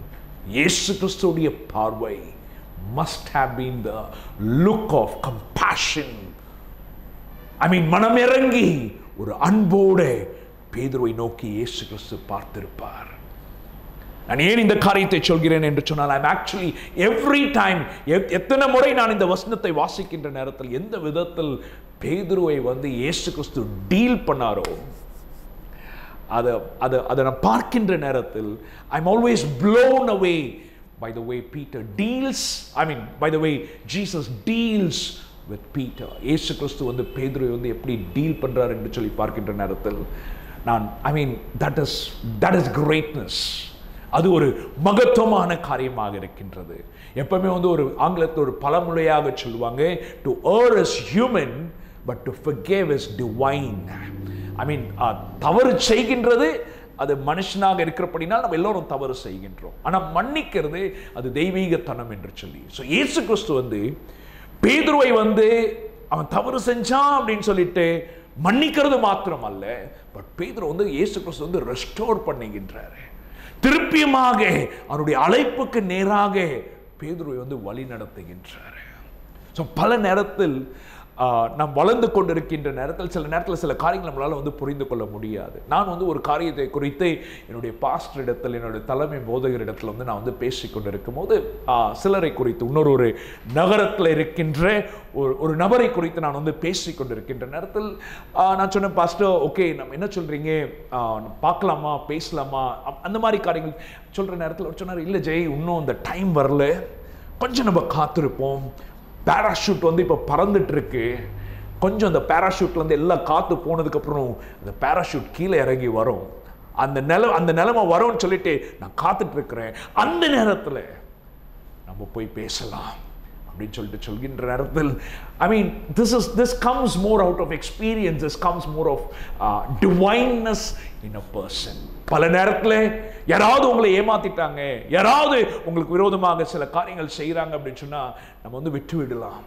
இயேசு கிறிஸ்துவுடைய பார்வை must have been the look of compassion. மனமிறங்கி ஒரு அன்போடு பேதுருவை நோக்கி இயேசு கிறிஸ்து பார்த்திருப்பார். நான் ஏன் இந்த காரியத்தை சொல்கிறேன் என்று சொன்னால், I'm actually every time எத்தனை முறை நான் இந்த வசனத்தை வாசிக்கின்ற நேரத்தில் எந்த விதத்தில் பேதுருவை வந்து இயேசு கிறிஸ்து டீல் பண்ணாரோ அதை நான் பார்க்கின்ற நேரத்தில் I'm always blown away by the way Peter deals, by the way Jesus deals with Peter. இயேசு கிறிஸ்து வந்து பேதுருவை வந்து எப்படி டீல் பண்றார் என்று சொல்லி பார்க்கின்ற நேரத்தில் நான் that is greatness. அது ஒரு மகத்துவமான காரியமாக இருக்கின்றது. எப்பவுமே வந்து ஒரு ஆங்கிலத்தில் ஒரு பழமொழியாக சொல்லுவாங்க, to err is human but to forgive is divine. தவறு செய்கின்றது அது மனுஷனாக இருக்கிறபடினால் நம்ம எல்லோரும் தவறு செய்கின்றோம். ஆனால் மன்னிக்கிறது அது தெய்வீகத்தனம் என்று சொல்லி. இயேசு கிறிஸ்து வந்து பேதுருவை வந்து அவன் தவறு செஞ்சான் அப்படின்னு சொல்லிட்டு மன்னிக்கிறது மாத்திரம் அல்ல, பட் பேதுரு வந்து இயேசு கிறிஸ்து வந்து ரெஸ்டோர் பண்ணுகின்றார். திருப்பியமாக அவருடைய அழைப்புக்கு நேராக பேதுருவை வந்து வழி நடத்துகின்றார். பல நேரத்தில் நாம் வளர்ந்து கொண்டிருக்கின்ற நேரத்தில் சில நேரத்தில் சில காரியங்கள் நம்மளால் வந்து புரிந்து கொள்ள முடியாது. நான் வந்து ஒரு காரியத்தை குறித்து என்னுடைய பாஸ்டர் இடத்தில், என்னுடைய தலைமை போதகரிடத்தில் வந்து நான் வந்து பேசிக்கொண்டிருக்கும் போது சிலரை குறித்து, இன்னொரு நகரத்தில் இருக்கின்ற ஒரு நபரை குறித்து நான் வந்து பேசிக்கொண்டிருக்கின்ற நேரத்தில் நான் சொன்னேன், பாஸ்டர் ஓகே நம்ம என்ன சொல்கிறீங்க, பார்க்கலாமா, பேசலாமா, அந்த மாதிரி காரியங்கள் சொல்கிற நேரத்தில் அவர் சொன்னார், இல்லை ஜெய் இன்னும் அந்த டைம் வரல, கொஞ்சம் நம்ம காத்திருப்போம், பேராஷூட் வந்து இப்போ பறந்துட்டு இருக்கு, கொஞ்சம் அந்த பேராஷூட்லேருந்து எல்லாம் காற்று போனதுக்கப்புறம் அந்த பேராஷூட் கீழே இறங்கி வரும், அந்த நிலைமை வரும்னு சொல்லிட்டு நான் காத்துட்டு இருக்கிறேன். அந்த நேரத்தில் நம்ம போய் பேசலாம் அப்படின்னு சொல்லிட்டு சொல்கின்ற நேரத்தில், I mean, this comes more out of experience. This comes more of divineness in a person. பல நேரத்தில் யாராவது உங்களை ஏமாத்திட்டாங்க, யாராவது உங்களுக்கு விரோதமாக சில காரியங்கள் செய்கிறாங்க அப்படின்னு சொன்னா நம்ம வந்து விட்டு விடலாம்,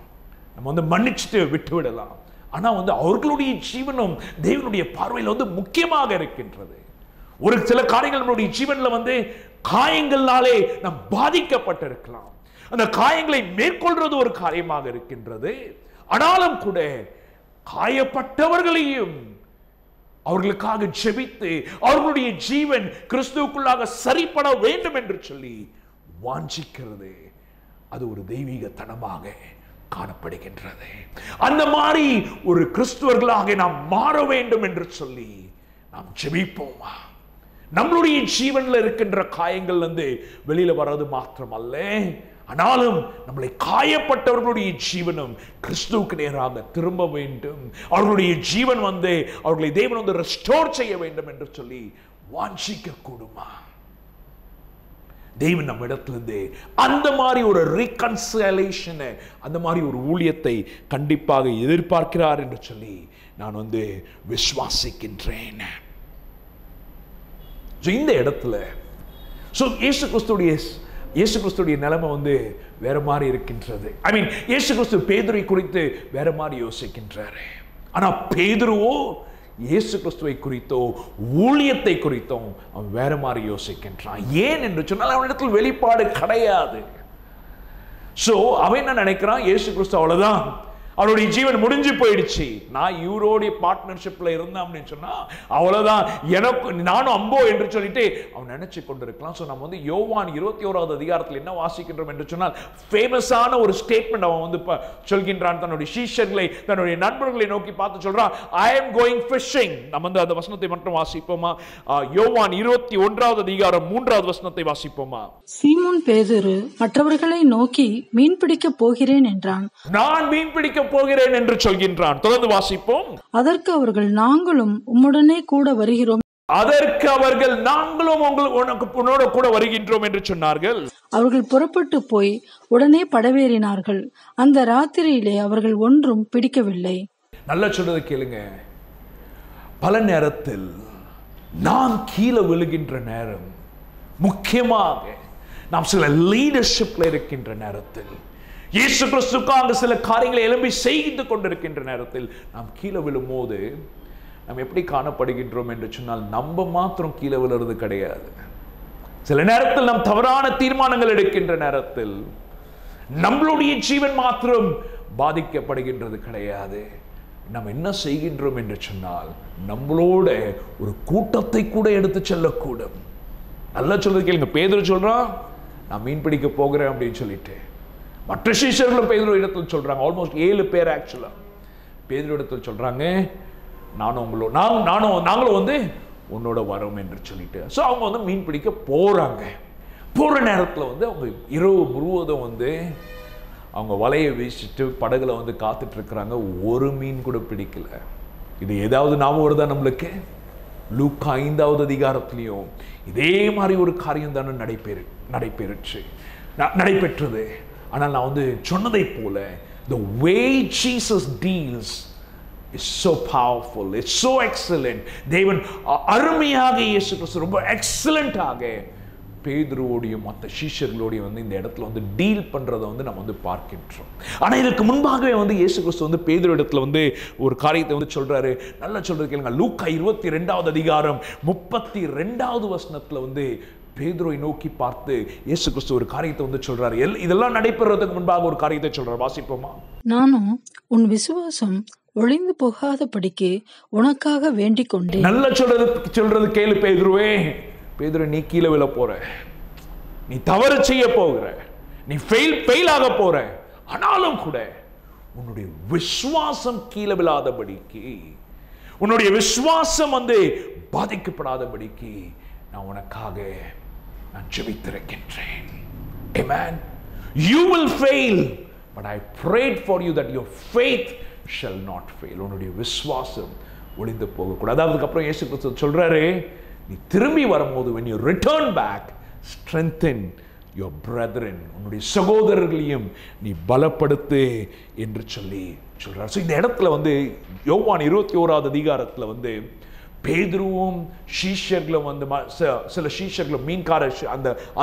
நம்ம வந்து மன்னிச்சுட்டு விட்டு விடலாம். ஆனா வந்து அவர்களுடைய ஜீவனும் தேவனுடைய பார்வையில் வந்து முக்கியமாக இருக்கின்றது. ஒரு சில காரியங்கள் நம்மளுடைய ஜீவன்ல வந்து காயங்களாலே நாம் பாதிக்கப்பட்டிருக்கலாம். அந்த காயங்களை மேற்கொள்றது ஒரு காரியமாக இருக்கின்றது. ஆனாலும் கூட காயப்பட்டவர்களையும் அவர்களுக்காக ஜெபித்து அவர்களுடைய ஜீவன் கிறிஸ்துவுக்குள்ளாக சரிப்பட வேண்டும் என்று சொல்லி வாஞ்சிக்கிறது, அது ஒரு தெய்வீக தனமாக காணப்படுகின்றது. அந்த மாதிரி ஒரு கிறிஸ்துவர்களாக நாம் மாற வேண்டும் என்று சொல்லி நாம் ஜெபிப்போமா? நம்மளுடைய ஜீவன்ல இருக்கின்ற காயங்கள் வந்து வெளியில வர்றது மாத்திரமல்ல, ஆனாலும் நம்மளை காயப்பட்டவர்களுடைய ஜீவனும் கிறிஸ்துவுக்கு நேராக திரும்ப வேண்டும். அவர்களுடைய ஜீவன் வந்து அவர்களை தேவன் வந்து ரெஸ்டோர் செய்ய வேண்டும் என்று சொல்லி வாஞ்சிக்க கூடுமா? தேவன் நம்ம இடத்திலிருந்து அந்த மாதிரி ஒரு ரீகன்சிலேஷன், அந்த மாதிரி ஒரு ஊழியத்தை கண்டிப்பாக எதிர்பார்க்கிறார் என்று சொல்லி நான் வந்து விசுவாசிக்கின்றேன். இந்த இடத்துல இயேசு கிறிஸ்துடைய நிலைமை வந்து வேற மாதிரி இருக்கின்றது. ஐ மீன், இயேசு கிறிஸ்து பேதுருவை குறித்து வேற மாதிரி யோசிக்கின்றாரு. ஆனா பேதுருவோ இயேசு கிறிஸ்துவை குறித்தோ ஊழியத்தை குறித்தோ அவன் வேற மாதிரி யோசிக்கின்றான். ஏன் என்று சொன்னால் அவனிடத்தில் வெளிப்பாடு கிடையாது. சோ அவன் என்ன நினைக்கிறான், இயேசு கிறிஸ்து அவ்வளவுதான், அவருடைய ஜீவன் முடிஞ்சு போயிடுச்சு, நான் இவரோடைய பார்ட்னர்ஷிப்ல இருந்தேன் அப்படின்னு சொன்னா அவ்வளவுதான், எனக்கு நானும் அம்போ என்று சொல்லிட்டு அவன் நினைச்சு கொண்டிருக்கலாம். ஸோ நம்ம வந்து யோவான் 21வது அதிகாரத்தில் என்ன வாசிக்கின்றோம் என்று சொன்னால் ஃபேமஸான ஒரு ஸ்டேட்மெண்ட் அவன் வந்து சொல்கின்றான். தன்னுடைய சீஷர்களை, தன்னுடைய நண்பர்களை நோக்கி பார்த்து சொல்றான், ஐ எம் கோயிங் ஃபிஷிங். நம்ம வந்து அந்த வசனத்தை மட்டும் வாசிப்போமா? யோவான் 21வது அதிகாரம் 3வது வசனத்தை வாசிப்போமா? சீமோன் பேதுரு மற்றவர்களை நோக்கி மீன் பிடிக்க போகிறேன் என்றான். நான் மீன் பிடிக்க போகிறேன் என்று சொல்கின்றான். தொடர்ந்து வாசிப்போம். அதற்கு அவர்கள், நாங்களும் உம்முடனே கூட வருகிறோம். அதற்கு அவர்கள், நாங்களும் உன்னோட கூட வருகின்றோம் என்று சொன்னார்கள். அவர்கள் புறப்பட்டு போய் உடனே படவேறினார்கள். அந்த ராத்திரியிலே அவர்கள் ஒன்றும் பிடிக்கவில்லை. நல்லா சொல்றது கேளுங்க. பல நேரத்தில் நாம் கீழே விழுகின்ற நேரம், முக்கியமாக நாம் சில லீடர்ஷிப்ல இருக்கின்ற நேரத்தில், இயேசு கிறிஸ்துக்காக சில காரியங்களை எழும்பி செய்து கொண்டிருக்கின்ற நேரத்தில் நாம் கீழே விழும் போது நாம் எப்படி காணப்படுகின்றோம் என்று சொன்னால், நம்ம மாத்திரம் கீழே விழுறது கிடையாது. சில நேரத்தில் நாம் தவறான தீர்மானங்கள் எடுக்கின்ற நேரத்தில் நம்மளுடைய ஜீவன் மாத்திரம் பாதிக்கப்படுகின்றது கிடையாது. நாம் என்ன செய்கின்றோம் என்று சொன்னால், நம்மளோட ஒரு கூட்டத்தை கூட எடுத்து செல்லக்கூடும். நல்லா சொல்றது கேளுங்க. பேதுரு சொல்றான், நான் மீன் பிடிக்க போகிறேன் அப்படின்னு சொல்லிட்டு, மற்ற சீஷர்களும் பேதுரு இடத்தில் சொல்றாங்க. ஆல்மோஸ்ட் 7 பேர் ஆக்சுவலா பேதுரு இடத்தில் சொல்றாங்க, நாங்களும் வந்து உன்னோட வரோம் என்று சொல்லிட்டு. ஸோ அவங்க வந்து மீன் பிடிக்க போறாங்க. போற நேரத்தில் வந்து அவங்க இரவு முழுவதும் வந்து அவங்க வலையை வீசிட்டு படகுல வந்து காத்துட்டு இருக்கிறாங்க. ஒரு மீன் கூட பிடிக்கல. இது ஏதாவது ஞாபகம் வருதா நம்மளுக்கு? லூக்கா 5வது அதிகாரத்திலையும் இதே மாதிரி ஒரு காரியம் தானே நடைபெற்றது. ஆனால் நான் வந்து சொன்னதை போல, the way Jesus deals is so powerful, it's so excellent. தேவன் அருமையாக இயேசு கிறிஸ்து ரொம்ப எக்ஸலண்டாக பேதுருவோடையும் மற்ற சீஷர்களோடையும் வந்து இந்த இடத்துல வந்து டீல் பண்றதை வந்து நம்ம வந்து பார்க்கின்றோம். ஆனா இதுக்கு முன்பாகவே வந்து இயேசு கிறிஸ்து வந்து பேதுரு இடத்துல வந்து ஒரு காரியத்தை வந்து சொல்றாரு. நல்லா சொல்றது கேளுங்க. லூக்கா 22வது அதிகாரம் 32வது வசனத்துல வந்து பேதுருவை நோக்கி பார்த்து இயேசு கிறிஸ்து ஒரு காரியத்தை வந்து சொல்றாரு. இதெல்லாம் நடைபெறதுக்கு முன்பாக ஒரு காரியத்தை சொல்றாரு. வாசிப்போமா? நானும் உன் விசுவாசம் ஒளிந்து போகாதபடிக்கு உனக்காக வேண்டிக் கொண்டேன். நல்லா சொல்றது கேளு பேதுருவே. பேதுரு, நீ கீழே விழ போற, நீ தவறு செய்ய போகிற, நீ ஃபெயில் ஆக போற. ஆனாலும் கூட உன்னுடைய விசுவாசம் கீழே விழாதபடிக்கு, உன்னுடைய விசுவாசம் வந்து பாதிக்கப்படாதபடிக்கு நான் உனக்காக நான் ஜெபித்திருக்கின்றேன். Amen. You will fail, but I prayed for you that your faith shall not fail. உன்னுடைய விசுவாசம் ஒளிந்து போகக்கூடாது. அதுக்கப்புறம் இயேசு கிறிஸ்து சொல்றாரு, நீ திரும்பி வரும்போது when you return back, strengthen your brethren, உன்னுடைய சகோதரர்களையும் நீ பலப்படுத்து என்று சொல்லி சொல்றார். ஸோ இந்த இடத்துல வந்து யோவான் 21வது அதிகாரத்தில் வந்து பேதுருவும் சீஷர்களும் வந்து சில சீஷர்களும் மீன்கார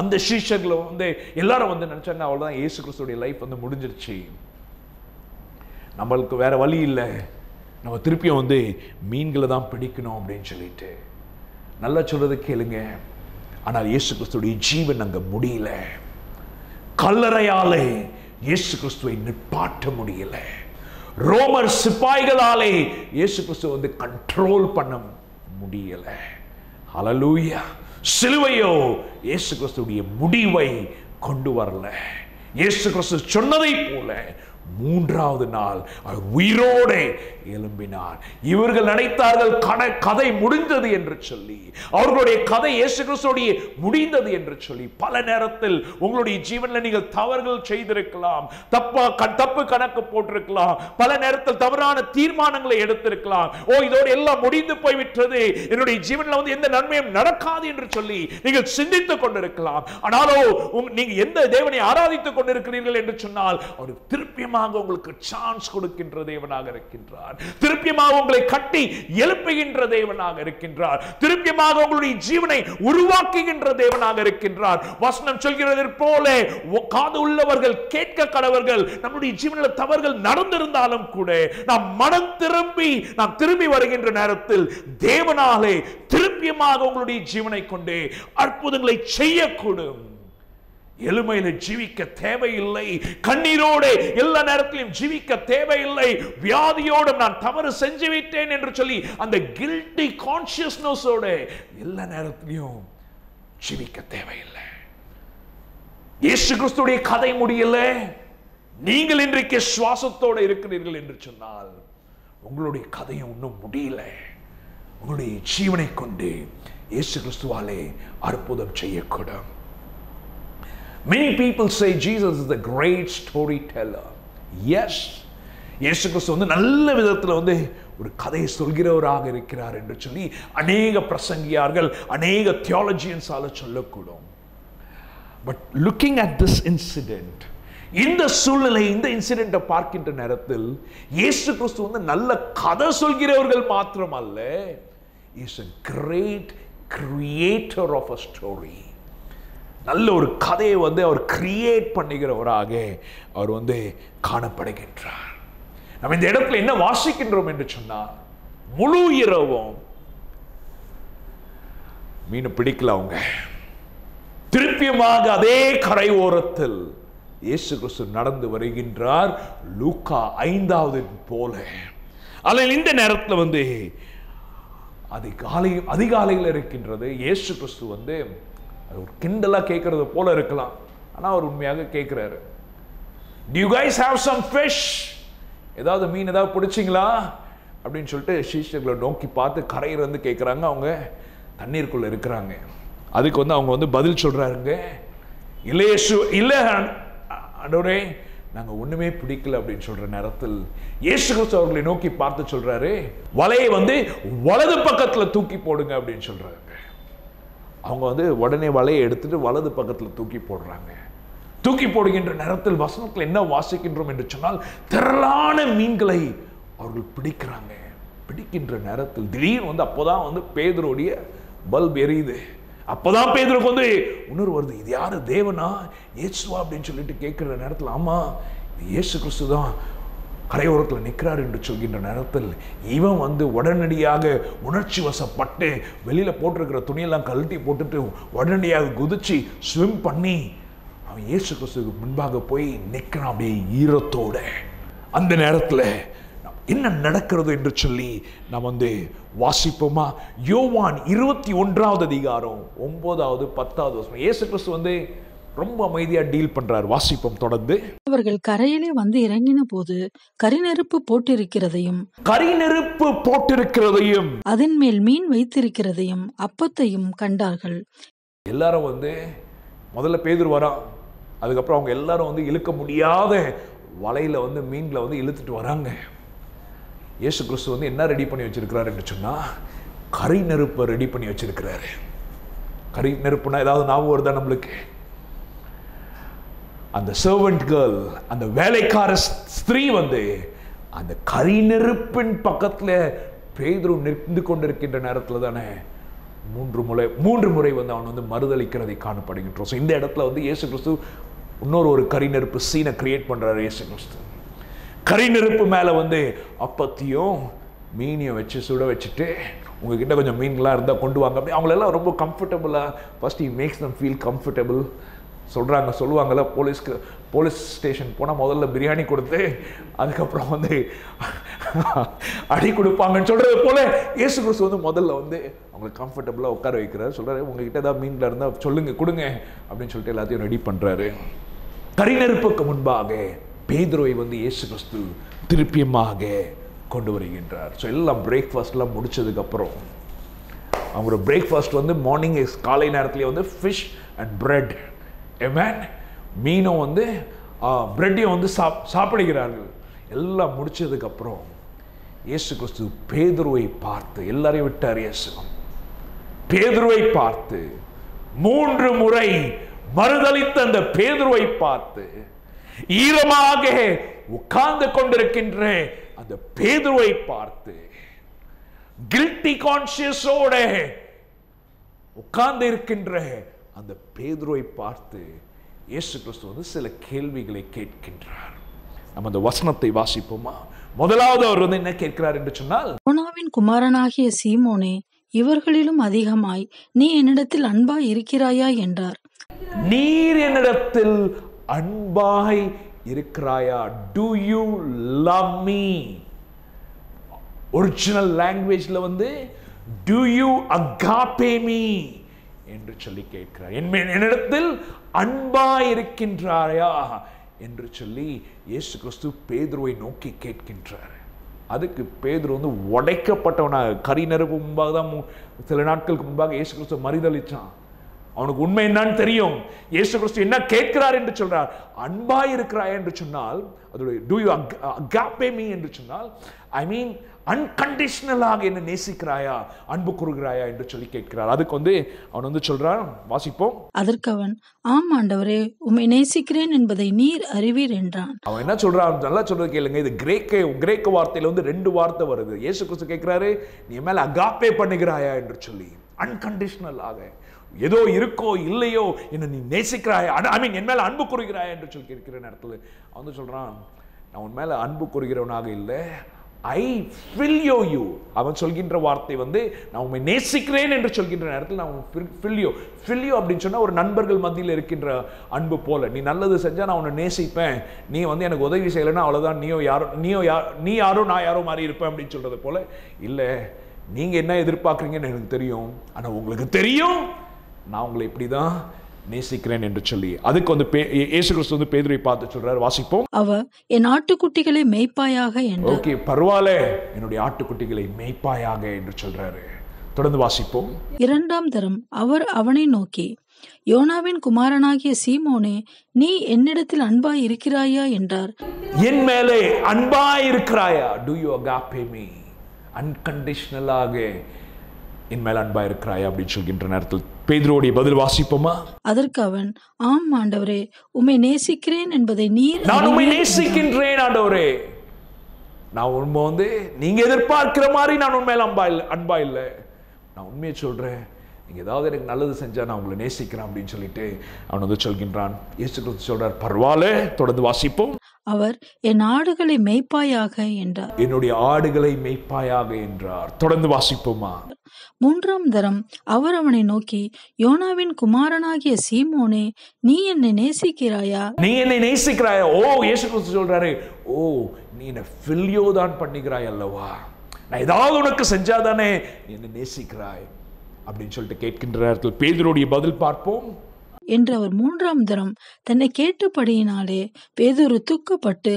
அந்த சீஷர்களும் வந்து எல்லாரும் வந்து நினைச்சாங்க அவ்வளவுதான், இயேசு கிறிஸ்துடைய லைஃப் வந்து முடிஞ்சிருச்சு, நம்மளுக்கு வேற வழி இல்லை, நம்ம திருப்பியும் வந்து மீன்களை தான் பிடிக்கணும் அப்படின்னு சொல்லிட்டு. நல்லா சொல்றது கேளுங்க, ஆனால் இயேசு கிறிஸ்துடைய ஜீவன் அங்க முடியல. கல்லறையாலே இயேசு கிறிஸ்துவை நிப்பாட்ட முடியல. ரோமர் சிப்பாய்களாலே இயேசு கிறிஸ்துவை வந்து கண்ட்ரோல் பண்ண முடியல. ஹல்லேலூயா. சிலுவையோ இயேசு கிறிஸ்துடைய முடிவை கொண்டு வரல. இயேசு கிறிஸ்து சொன்னதை போல 3வது நாள் அவர் உயிரோடு எழும்பினார். இவர்கள் நினைத்தார்கள் கதை முடிந்தது என்று சொல்லி, அவர்களுடைய கதை இயேசு கிறிஸ்துவோடு முடிந்தது என்று சொல்லி. பல நேரத்தில் உங்களுடைய ஜீவனில் நீங்கள் தவறுகள் செய்திருக்கலாம், தப்பு கணக்கு போட்டிருக்கலாம், பல நேரத்தில் தவறான தீர்மானங்களை எடுத்திருக்கலாம். இதோடு எல்லாம் முடிந்து போய்விட்டது, என்னுடைய ஜீவனில் வந்து எந்த நன்மையும் நடக்காது என்று சொல்லி நீங்கள் சிந்தித்துக் கொண்டிருக்கலாம். ஆனாலும் நீங்க எந்த தேவனை ஆராதித்துக் கொண்டிருக்கிறீர்கள் என்று சொன்னால் அவர் திருப்பியமாக உங்களுக்கு சான்ஸ் கொடுக்கின்ற தேவனாக இருக்கின்றார். திருப்பியமாக உங்களை கட்டி எழுப்புகின்ற தேவனாக இருக்கின்றார். திருப்பியமாக உங்களுடைய ஜீவனை உருவாக்குகின்ற தேவனாக இருக்கின்றார். வசனம் சொல்கிறது போல காது உள்ளவர்கள் கேட்க கடவர்கள். நம்முடைய ஜீவனில் தவறுகள் நடந்திருந்தாலும் கூட நாம் மனம் திரும்பி வருகின்ற நேரத்தில் தேவனாலே திருப்பியமாக உங்களுடைய ஜீவனை கொண்டு அற்புதங்களை செய்யக்கூடும். எளிமையில ஜீவிக்க தேவையில்லை, கண்ணீரோடு எல்லா நேரத்திலும் ஜீவிக்க தேவையில்லை. வியாதியோடு நான் தவறு செஞ்சு விட்டேன் என்று சொல்லி அந்த கில்ட்டி கான்சியஸ்னஸோட எல்லா நேரத்திலும் ஜீவிக்க தேவையில்லை. இயேசு கிறிஸ்துடைய கதை முடியல, நீங்கள் இன்றைக்கு சுவாசத்தோடு இருக்கிறீர்கள் என்று சொன்னால் உங்களுடைய கதையும் இன்னும் முடியல. உங்களுடைய ஜீவனை கொண்டு இயேசு கிறிஸ்துவாலே அற்புதம் செய்யக்கூடும். Many people say Jesus is a great storyteller. Yes, இயேசு கிறிஸ்து வந்து நல்ல விதத்தில் வந்து ஒரு கதையை சொல்கிறவராக இருக்கிறார் என்று சொல்லி அநேக பிரசங்கியார்கள், அநேக தியாலஜியன்ஸால சொல்லக்கூடும். But looking at this incident, இந்த சூழ்நிலை, இந்த இன்சிடென்ட்டை பார்க்கின்ற நேரத்தில் இயேசு கிறிஸ்து வந்து நல்ல கதை சொல்கிறவர்கள் மாத்திரம் அல்ல, is a great creator of a story. நல்ல ஒரு கதையை வந்து அவர் கிரியேட் பண்ணுகிறவராக அவர் வந்து காணப்படுகின்றார். நம்ம இந்த இடத்துல என்ன வாசிக்கின்றோம் என்று சொன்னால், முழு இரவும் மீன் பிடிக்கல அவங்க. திருப்பியமாக அதே கரை ஓரத்தில் இயேசு கிறிஸ்து நடந்து வருகின்றார், லூக்கா 5வது போல. ஆனால் இந்த நேரத்தில் வந்து அதிகாலையில் இருக்கின்றது. இயேசு கிறிஸ்து வந்து ஒரு கிண்டலா கேட்கறது போல இருக்கலாம், ஆனா அவர் உண்மையாக கேட்கிறாரு. Do you guys have some fish? ஏதாவது மீன் ஏதாவது பிடிச்சிங்களா அப்படின்னு சொல்லிட்டு சீஷர்களை நோக்கி பார்த்து கரையிலிருந்து கேட்குறாங்க. அவங்க தண்ணீருக்குள்ள இருக்கிறாங்க. அதுக்கு வந்து அவங்க வந்து பதில் சொல்றாருங்க, இல்லை ஆண்டவரே நாங்கள் ஒண்ணுமே பிடிக்கல அப்படின்னு சொல்ற நேரத்தில் இயேசு கிறிஸ்து அவர்களை நோக்கி பார்த்து சொல்றாரு, வலையை வந்து வலது பக்கத்துல தூக்கி போடுங்க அப்படின்னு சொல்றாங்க. அவங்க வந்து உடனே வலையை எடுத்துட்டு வலது பக்கத்தில் தூக்கி போடுறாங்க. தூக்கி போடுகின்ற நேரத்தில் வசனத்தில் என்ன வாசிக்கின்றோம் என்று சொன்னால், திரளான மீன்களை அவர்கள் பிடிக்கிறாங்க. பிடிக்கின்ற நேரத்தில் திடீர்னு வந்து அப்போதான் வந்து பேதுருடைய பல்ப் எரியுது. அப்போதான் பேதுருக்கு வந்து உணர்வு வருது, இது யாரு, தேவனா இயேசுவா அப்படின்னு சொல்லிட்டு கேட்கிற நேரத்தில், ஆமா இயேசு கிறிஸ்து தான் கரையோரத்தில் நிற்கிறார் என்று சொல்கின்ற நேரத்தில் இவன் வந்து உடனடியாக உணர்ச்சி வசப்பட்டு வெளியில போட்டிருக்கிற துணியெல்லாம் கழட்டி போட்டுட்டு உடனடியாக குதிச்சு ஸ்விம் பண்ணி அவன் இயேசு கிறிஸ்துவுக்கு முன்பாக போய் நிற்கிறான் அப்படியே ஈரத்தோட. அந்த நேரத்தில் என்ன நடக்கிறது என்று சொல்லி நாம் வந்து வாசிப்போமா? யோவான் 21வது அதிகாரம் 9வது 10வது வசனம். இயேசு கிறிஸ்து வந்து ரொம்ப அமைதியா டீல் பண்றார். வாசிப்போம் தொடர்ந்து. அவர்கள் கரையிலே வந்து இறங்கின போது கரிநெருப்பு போட்டிருக்கிறதையும் அதன் மேல் மீன் வைத்திருக்கிறதையும் அப்பத்தையும் கண்டார்கள். எல்லாரும் வந்து முதல்ல பேதுரு வரான், அதுக்கப்புறம் அவங்க எல்லாரும் வந்து இழுக்க முடியாத வலையில வந்து மீன்களை வந்து இழுத்துட்டு வராங்க. இயேசு கிறிஸ்து வந்து என்ன ரெடி பண்ணி வச்சிருக்கிறார் என்று சொன்னா, கரி நெருப்பை ரெடி பண்ணி வச்சிருக்கிறாரு. கரி நெருப்புனா ஏதாவது ஞாபகம் வருதா நம்மளுக்கு? அந்த சர்வெண்ட் கேர்ள், அந்த வேலைக்கார ஸ்திரீ வந்து அந்த கரி நெருப்பின் பக்கத்துல பேதுரு நின்று கொண்டிருக்கின்ற நேரத்தில் தானே மூன்று முறை வந்து அவன் வந்து மறுதளிக்கிறதை காணப்படுகின்றோம். ஸோ இந்த இடத்துல வந்து இயேசு கிறிஸ்து இன்னொரு கரி நெருப்பு சீனை கிரியேட் பண்றாரு. இயேசு கிறிஸ்து கரி நெருப்பு மேல வந்து அப்பத்தையும் மீனையும் வச்சு சுட வச்சுட்டு, உங்ககிட்ட கொஞ்சம் மீன்களாக இருந்தால் கொண்டு வாங்க அப்படி அவங்களெல்லாம் ரொம்ப கம்ஃபர்டபுளாக first makes them feel comfortable சொல்லுவாங்கள்ல, போலீஸ் ஸ்டேஷன் போனால் முதல்ல பிரியாணி கொடுத்து அதுக்கப்புறம் வந்து அடி கொடுப்பாங்கன்னு சொல்கிறது போல இயேசு கிறிஸ்து வந்து முதல்ல வந்து அவங்களுக்கு கம்ஃபர்டபுளாக உட்கார வைக்கிறாரு. சொல்கிறாரு, உங்ககிட்ட ஏதாவது மீன்கள் இருந்தால் சொல்லுங்க, கொடுங்க அப்படின்னு சொல்லிட்டு எல்லாத்தையும் ரெடி பண்ணுறாரு. கரி நெருப்புக்கு முன்பாக பேதுருவை வந்து இயேசு கிறிஸ்து திருப்பியமாக கொண்டு வருகின்றார். ஸோ எல்லாம் பிரேக்ஃபாஸ்ட்லாம் முடிச்சதுக்கப்புறம் அவங்களோட பிரேக்ஃபாஸ்ட் வந்து மார்னிங் காலை நேரத்துலேயே வந்து ஃபிஷ் அண்ட் பிரெட், மீனும் வந்து பிரெட்டையும் வந்து சாப்பிடுகிறார்கள். எல்லாம் முடிச்சதுக்கப்புறம் இயேசு கிறிஸ்து பேதுருவை பார்த்து, எல்லாரையும் விட்டார் இயேசு, பேதுருவை பார்த்து 3 முறை மறுதளித்த அந்த பேதுருவை பார்த்து, ஈரமாக உட்கார்ந்து கொண்டிருக்கின்ற அந்த பேதுருவை பார்த்து, கில்ட்டி கான்சியஸோட உட்கார்ந்து இருக்கின்ற அந்த பேதுருவை பார்த்து இயேசு கிறிஸ்து வந்து சில கேள்விகளை கேட்கின்றார். நம்ம அந்த வசனத்தை வாசிப்போமா? முதலாவது அவர் வந்து என்ன கேட்கிறார் என்று சொன்னால், யோனாவின் குமாரனாகிய சீமோனே, இவர்களிலும் அதிகமாய் நீ என்னிடத்தில் அன்பாய் இருக்கிறாயா என்றார். நீர் என்னிடத்தில் அன்பாய் இருக்கிறாயா? Do you love me? Original லாங்குவேஜ்ல வந்து do you agape me என்று சொல்லி கேட்கிறார். என்னிடத்தில் அன்பாய் இருக்கின்றாயா என்று சொல்லி இயேசு கிறிஸ்து பேதுருவை நோக்கி கேட்கின்றார். அதுக்கு பேதுரு வந்து உடைக்கப்பட்டவனாக, கரி நெருப்பு முன்பாக தான் சில நாட்களுக்கு முன்பாக இயேசு கிறிஸ்து மறுதளிச்சான். அவனுக்கு உண்மை என்னன்னு தெரியும். இயேசு கிறிஸ்து என்ன கேட்கிறார் என்று சொல்றார், அன்பாய் இருக்கிறாய் என்று சொன்னால், அதோட do you agape me என்று சொன்னால், ஐ மீன் அன்கண்டிஷனலாக என்ன நேசிக்கிறாயா, அன்பு கூறுகிறாயா என்று சொல்லி கேட்கிறார். அதுக்கு வந்து அவன் வந்து சொல்றான், வாசிப்போம். அதற்கு அவன், ஆம் ஆண்டவரே, உம்மை நேசிக்கிறேன் என்பதை நீர் அறிவீர் என்றான். அவன் என்ன சொல்றான், நல்லா சொல்றது கேளுங்க. இது கிரேக்க வார்த்தையில வந்து 2 வார்த்தை வருது. இயேசு கிறிஸ்து கேட்கிறாரு, நீ மேல அகாப்பே பண்ணுகிறாயா என்று சொல்லி, அன்கண்டிஷனலாக, ஏதோ இருக்கோ இல்லையோ என்ன நீ நேசிக்கிறாயா, ஐ மீன் என் மேல அன்பு கூறுகிறாயா என்று சொல்லி கேட்கிற நேரத்தில் அவன் வந்து சொல்றான், நான் உன் மேல அன்பு கூறுகிறவனாக இல்லை, ஐ ஃபில்யோ யூ. அவன் சொல்கின்ற வார்த்தை வந்து நான் உண்மை நேசிக்கிறேன் என்று சொல்கின்ற நேரத்தில் நான் ஃபில்யோ அப்படின்னு சொன்னா ஒரு நண்பர்கள் மத்தியில் இருக்கின்ற அன்பு போல. நீ நல்லது செஞ்சா நான் உன்னை நேசிப்பேன், நீ வந்து எனக்கு உதவி செய்யலைன்னா அவ்வளவுதான், நீ யாரோ நான் யாரோ மாறி இருப்பேன் அப்படின்னு சொல்றது போல. இல்லை, நீங்க என்ன எதிர்பார்க்குறீங்கன்னு எனக்கு தெரியும், ஆனா உங்களுக்கு தெரியும் நான் உங்களை இப்படிதான் நேசிக்கிறேன் என்று சொல்லி. அதுக்கு வந்து இயேசு கிறிஸ்து வந்து பேதுருவை பார்த்து சொல்றாரு, வாசிப்போம். அவர் என் ஆட்டுக்குட்டிகளை மேய்ப்பாயாக என்றார். ஓகே, பரவாயில்ல, என்னுடைய ஆட்டுக்குட்டிகளை மேய்ப்பாயாக என்று சொல்றாரு. தொடர்ந்து வாசிப்போம். 2ஆம் தரம் அவர் அவனை நோக்கி, யோனாவின் குமாரனாகிய சீமோனே, நீ என்னிடத்தில் அன்பாய் இருக்கிறாயா என்றார். என் மேலே அன்பாய் இருக்கிறாயா? Do you agape me? அன்கண்டிஷனலாக என் மேல் அன்பா இருக்கிறாயா அப்படின்னு சொல்கின்ற நேரத்தில் பேதுருவுடைய பதில் வாசிப்போமா? அதற்கு அவன், ஆம் ஆண்டவரே, உம்மை நேசிக்கிறேன் என்பதை நீர் நான் உம்மை நேசிக்கின்றேன் ஆண்டவரே. நான் உண்மை வந்து நீங்க எதிர்பார்க்கிற மாதிரி நான் உண்மையில அன்பா இல்லை. நான் உண்மையை சொல்றேன், நீங்க ஏதாவது எனக்கு நல்லது செஞ்சா நான் உங்களை நேசிக்கிறேன் அப்படின்னு சொல்லிட்டு அவன் வந்து சொல்கின்றான். இயேசு கிறிஸ்து சொல்றார், பரவாயில்ல, தொடர்ந்து வாசிப்போம். அவர் என் ஆடுகளை மேய்ப்பாயாக என்றார். என்னுடைய ஆடுகளை மேய்ப்பாயாக என்றார். தொடர்ந்து வாசிப்போமா? 3ஆம் தரம் அவர் அவனை நோக்கி, யோனாவின் குமாரனாகிய சீமோனே, நீ என்னை நேசிக்கிறாயா? நீ என்னை நேசிக்கிறாயா? ஓ, இயேசு கிறிஸ்து சொல்றாரு, ஓ, நீ என்ன ஃபில்யோ தான் பண்ணுகிறாய் அல்லவா, நான் ஏதாவது உனக்கு செஞ்சாதானே நீ என்ன நேசிக்கிறாய் அப்படின்னு சொல்லிட்டு கேட்கின்ற நேரத்தில் பேதுருடைய பதில் பார்ப்போம். என்று அவர் 3ஆம் தரம் தன்னை கேட்டபடியினாலே பேதுரு துக்கப்பட்டு,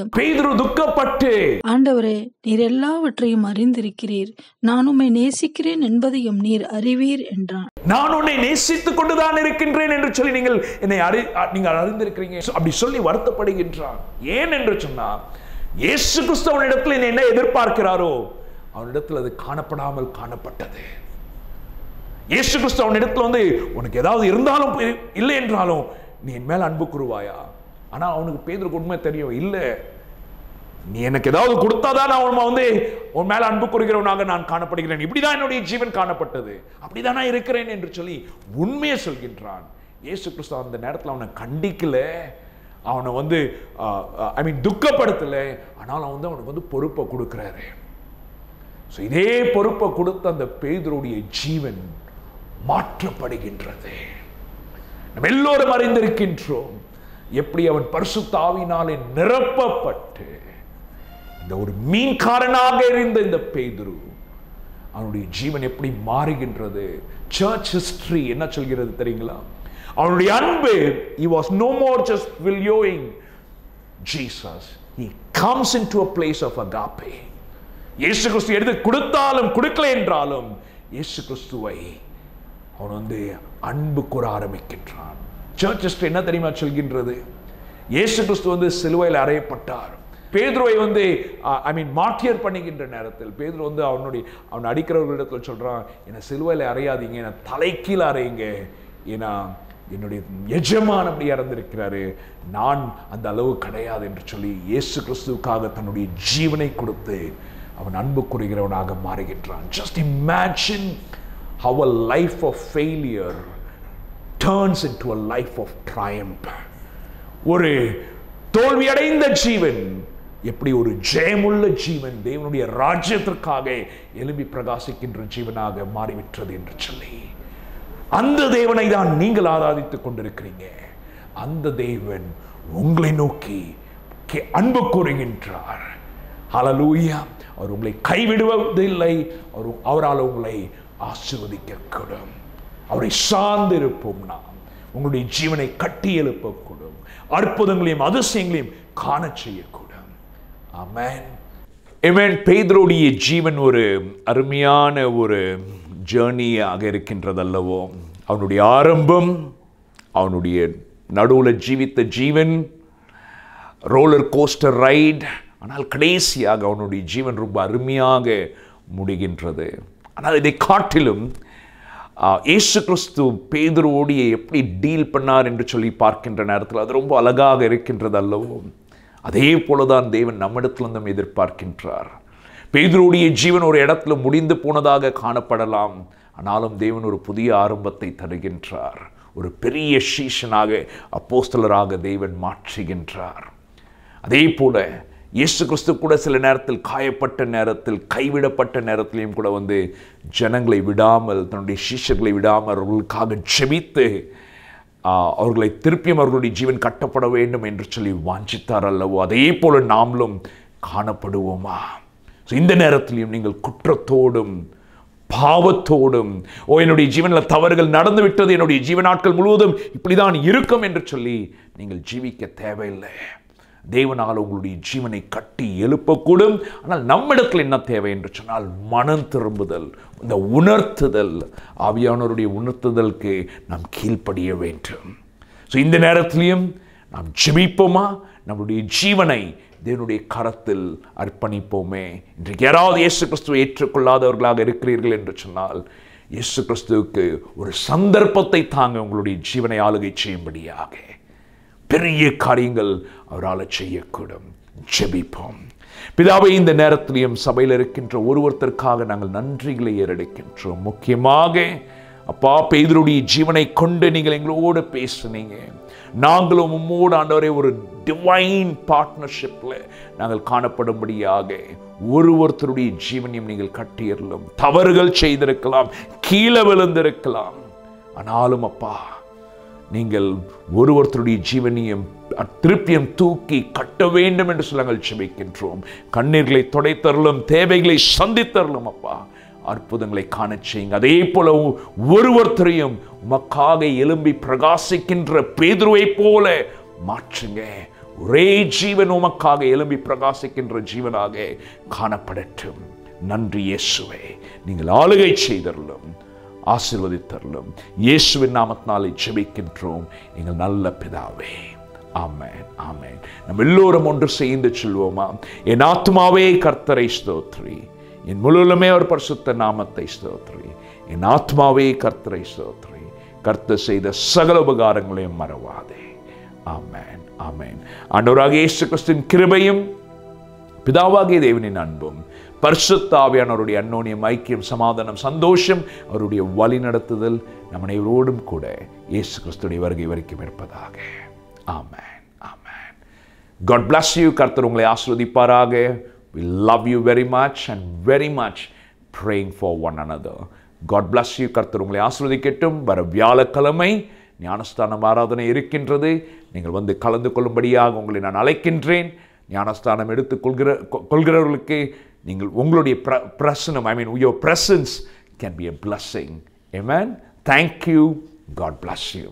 ஆண்டவரே, நீர் எல்லாவற்றையும் அறிந்திருக்கிறீர், நான் உம்மை நேசிக்கிறேன் என்பதையும் நீர் அறிவீர் என்றான். நான் உன்னை நேசித்துக் கொண்டுதான் இருக்கின்றேன் என்று சொல்லி நீங்கள் அறிந்திருக்கிறீங்க அப்படி சொல்லி வருத்தப்படுகின்றான். ஏன் என்று சொன்னா, இயேசு கிறிஸ்து அவனிடத்தில் என்ன எதிர்பார்க்கிறாரோ அவனிடத்தில் அது காணப்படாமல் காணப்பட்டது. இயேசு கிறிஸ்து அவன் இடத்துல வந்து உனக்கு ஏதாவது இருந்தாலும் இல்லை என்றாலும் நீ என் மேல அன்பு கூறுவாயா? ஆனா அவனுக்கு பேதுருக்கு உண்மை தெரியும், இல்ல நீ எனக்கு ஏதாவது கொடுத்தாதான் நான் வந்து உன் மேல அன்பு கூறுகிறவனாக நான் காணப்படுகிறேன், இப்படிதான் என்னுடைய ஜீவன் காணப்பட்டது, அப்படிதான் நான் இருக்கிறேன் என்று சொல்லி உண்மையை சொல்கின்றான். இயேசு கிறிஸ்து அந்த நேரத்தில் அவனை கண்டிக்கல, அவனை வந்து துக்கப்படுத்தல, ஆனால் அவன் வந்து அவனுக்கு வந்து பொறுப்பை கொடுக்கிறாரு. இதே பொறுப்பை கொடுத்த அந்த பேதுருடைய ஜீவன் மாற்றப்படுகின்றது. நம்ம எல்லோரும் அறிந்திருக்கின்றோம் எப்படி அவன் பரிசுத்த ஆவியினாலே நிரப்பப்பட்டு இந்த ஒரு மீன்காரனாக இருந்த இந்த பேதுரு அவனுடைய ஜீவன் எப்படி மாறுகின்றது. சர்ச் ஹிஸ்டரி என்ன சொல்கிறது தெரியுங்களா? அவனுடைய அன்பு, he was no more just valuing Jesus, he comes into a place of agape. இயேசு கிறிஸ்து எடுத்து கொடுத்தாலும் கொடுக்கல என்றாலும் இயேசு கிறிஸ்துவை அவன் வந்து அன்பு கூற ஆரம்பிக்கின்றான். சர்ச் ஹிஸ்டரி என்ன தெரியுமா சொல்கின்றது? இயேசு கிறிஸ்து வந்து சிலுவையில் அறையப்பட்டார். பேதுருவை வந்து மார்ட்டியர் பண்ணுகின்ற நேரத்தில் பேதுரு வந்து அவன் அடிக்கிறவர்களிடத்தில் சொல்றான், என்னை சிலுவையில் அறையாதீங்க, என்னை தலைக்கீழ அறையுங்க, ஏன்னா என்னுடைய எஜமான் அப்படி இறந்திருக்கிறாரு, நான் அந்த அளவு கிடையாது என்று சொல்லி இயேசு கிறிஸ்துவுக்காக தன்னுடைய ஜீவனை கொடுத்து அவன் அன்பு கூறுகிறவனாக மாறுகின்றான். Just imagine how a life of failure turns into a life of triumph. ஒரு தோல்வியடைந்த ஜீவன் எப்படி ஒரு ஜெயமுள்ள ஜீவன் தேவனுடைய ராஜ்யத்திற்காக எழும்பி பிரகாசிக்கின்ற ஜீவனாக மாறிவிட்டது என்று சொல்லி, அந்த தேவனை தான் நீங்கள் ஆராதித்துக் கொண்டிருக்கிறீங்க. அந்த தேவன் உங்களை நோக்கி அன்பு கூறுகின்றார். ஹல்லேலூயா. அவர் உங்களை கைவிடுவதில்லை, அவரால் உங்களை ஆசீர்வதிக்கக்கூடும். அவரை சார்ந்திருப்போம் நாம் உங்களுடைய ஜீவனை கட்டி எழுப்பக்கூடும், அற்புதங்களையும் அதிசயங்களையும் காண செய்யக்கூடும். ஆமென். ஆமென். பேதுருடைய ஜீவன் ஒரு அருமையான ஒரு ஜேர்னியாக இருக்கின்றது அல்லவோ? அவனுடைய ஆரம்பம், அவனுடைய நடுவில் ஜீவித்த ஜீவன், ரோலர் கோஸ்டர் ரைட், ஆனால் கடைசியாக அவனுடைய ஜீவன் ரொம்ப அருமையாக முடிகின்றது. ஆனால் இதை காட்டிலும் இயேசு கிறிஸ்து பேதுருவோடு எப்படி டீல் பண்ணார் என்று சொல்லி பார்க்கின்ற நேரத்தில் அது ரொம்ப அழகாக இருக்கின்றது அல்லவோ? அதே போலதான் தேவன் நம்மிடத்திலிருந்தும் எதிர்பார்க்கின்றார். பேதுருடைய ஜீவன் ஒரு இடத்துல முடிந்து போனதாக காணப்படலாம், ஆனாலும் தேவன் ஒரு புதிய ஆரம்பத்தை தருகின்றார். ஒரு பெரிய சீஷனாக, அப்போஸ்தலராக தேவன் மாற்றுகின்றார். அதே போல இயேசு கிறிஸ்து கூட சில நேரத்தில் காயப்பட்ட நேரத்தில், கைவிடப்பட்ட நேரத்திலையும் கூட வந்து ஜனங்களை விடாமல், தன்னுடைய சீஷர்களை விடாமல் அவர்களுக்காக ஜெபித்து அவர்களை திருப்பியும் அவர்களுடைய ஜீவன் கட்டப்பட வேண்டும் என்று சொல்லி வாஞ்சித்தார் அல்லவோ? அதே போல நாமளும் காணப்படுவோமா? இந்த நேரத்திலையும் நீங்கள் குற்றத்தோடும் பாவத்தோடும், என்னுடைய ஜீவனில் தவறுகள் நடந்து விட்டது, என்னுடைய ஜீவநாட்கள் முழுவதும் இப்படிதான் இருக்கும் என்று சொல்லி நீங்கள் ஜீவிக்க தேவையில்லை. தேவனால் உங்களுடைய ஜீவனை கட்டி எழுப்பக்கூடும். ஆனால் நம்மிடத்தில் என்ன தேவை என்று சொன்னால் மனம் திரும்புதல், இந்த உணர்த்துதல், ஆவியானவருடைய உணர்த்துதலுக்கு நாம் கீழ்ப்படிய வேண்டும். இந்த நேரத்திலையும் நாம் ஜெபிப்போமா? நம்முடைய ஜீவனை தேவனுடைய கரத்தில் அர்ப்பணிப்போமே. இன்றைக்கு யாராவது இயேசு கிறிஸ்துவை ஏற்றுக்கொள்ளாதவர்களாக இருக்கிறீர்கள் என்று சொன்னால், இயேசு கிறிஸ்துவுக்கு ஒரு சந்தர்ப்பத்தை தாங்க உங்களுடைய ஜீவனை ஆளுகை செய்யும்படியாக. பெரிய காரியங்கள் அவரால் செய்யக்கூடும். ஜெபிப்போம். பிதாவே, இந்த நேரத்திலையும் சபையில் இருக்கின்ற ஒருவருத்தருக்காக நாங்கள் நன்றிகளை ஏறெடுக்கின்றோம். முக்கியமாக அப்பா, பேதுருடைய ஜீவனை கொண்டு நீங்கள் எங்களோடு பேசுனீங்க. நாங்களும் உம்மோடு ஆண்டவரே ஒரு டிவைன் பார்ட்னர்ஷிப்பில் நாங்கள் காணப்படும்படியாக ஒருவருத்தருடைய ஜீவனையும் நீங்கள் கட்டியறலும். தவறுகள் செய்திருக்கலாம், கீழே விழுந்திருக்கலாம், ஆனாலும் அப்பா நீங்கள் ஒருவருத்தருடைய ஜீவனையும் திருப்பியும் தூக்கி கட்ட வேண்டும் என்று சொல்ல நாங்கள் ஜெபிக்கின்றோம். கண்ணீர்களை துடைத்தருளும், தேவைகளை சந்தித்தருளும் அப்பா. அற்புதங்களை காண செய்யுங்க. அதே போல ஒருவருத்தரையும் உமக்காக எழும்பி பிரகாசிக்கின்ற பேதுருவை போல மாற்றுங்க. ஒரே ஜீவன் உமக்காக எழும்பி பிரகாசிக்கின்ற ஜீவனாக காணப்படட்டும். நன்றி இயேசுவே. நீங்கள் ஆளுகை செய்தருளும், ஆசீர்வதித்தருளும். இயேசுவின் நாமத்தினாலே ஜெபிக்கின்றோம் எங்கள் நல்ல பிதாவே. ஆமென், ஆமென். நம்ம எல்லோரும் ஒன்று சேர்ந்து சொல்வோமா? என் ஆத்துமாவே கர்த்தரை ஸ்தோத்ரி, என் முழுவதுமே அவர் பரிசுத்த நாமத்தை ஸ்தோத்ரி. என் ஆத்மாவே கர்த்தரை ஸ்தோத்திரி. கர்த்தர் செய்த சகல உபகாரங்களையும் மறவாதே. ஆமென், ஆமென். ஆண்டவராகிய இயேசு கிறிஸ்துவின் கிருபையும் பிதாவாகிய தேவனின் அன்பும் பரிசுத்த ஆவியானவருடைய அன்யோன்யம், ஐக்கியம், சமாதானம், சந்தோஷம், அவருடைய வழி நடத்துதல் நம் அனைவரோடும் கூட இயேசு கிறிஸ்துடைய வருகை வரைக்கும் இருப்பதாக. ஆமென், ஆமென். God bless you. கர்த்தர் உங்களை ஆசீர்வதிப்பாராக. We love you very much and very much praying for one another. God bless you. கர்த்தர் உங்களை ஆசீர்வதிக்கட்டும். வர வியாழக்கிழமை ஞானஸ்தானம் ஆராதனை இருக்கின்றது. நீங்கள் வந்து கலந்து கொள்ளும்படியாக உங்களை நான் அழைக்கின்றேன். ஞானஸ்தானம் கொள்கிறவர்களுக்கு நீங்கள் உங்களுடைய பிரசனம், your presence can be a blessing. Amen. Thank you. God bless you.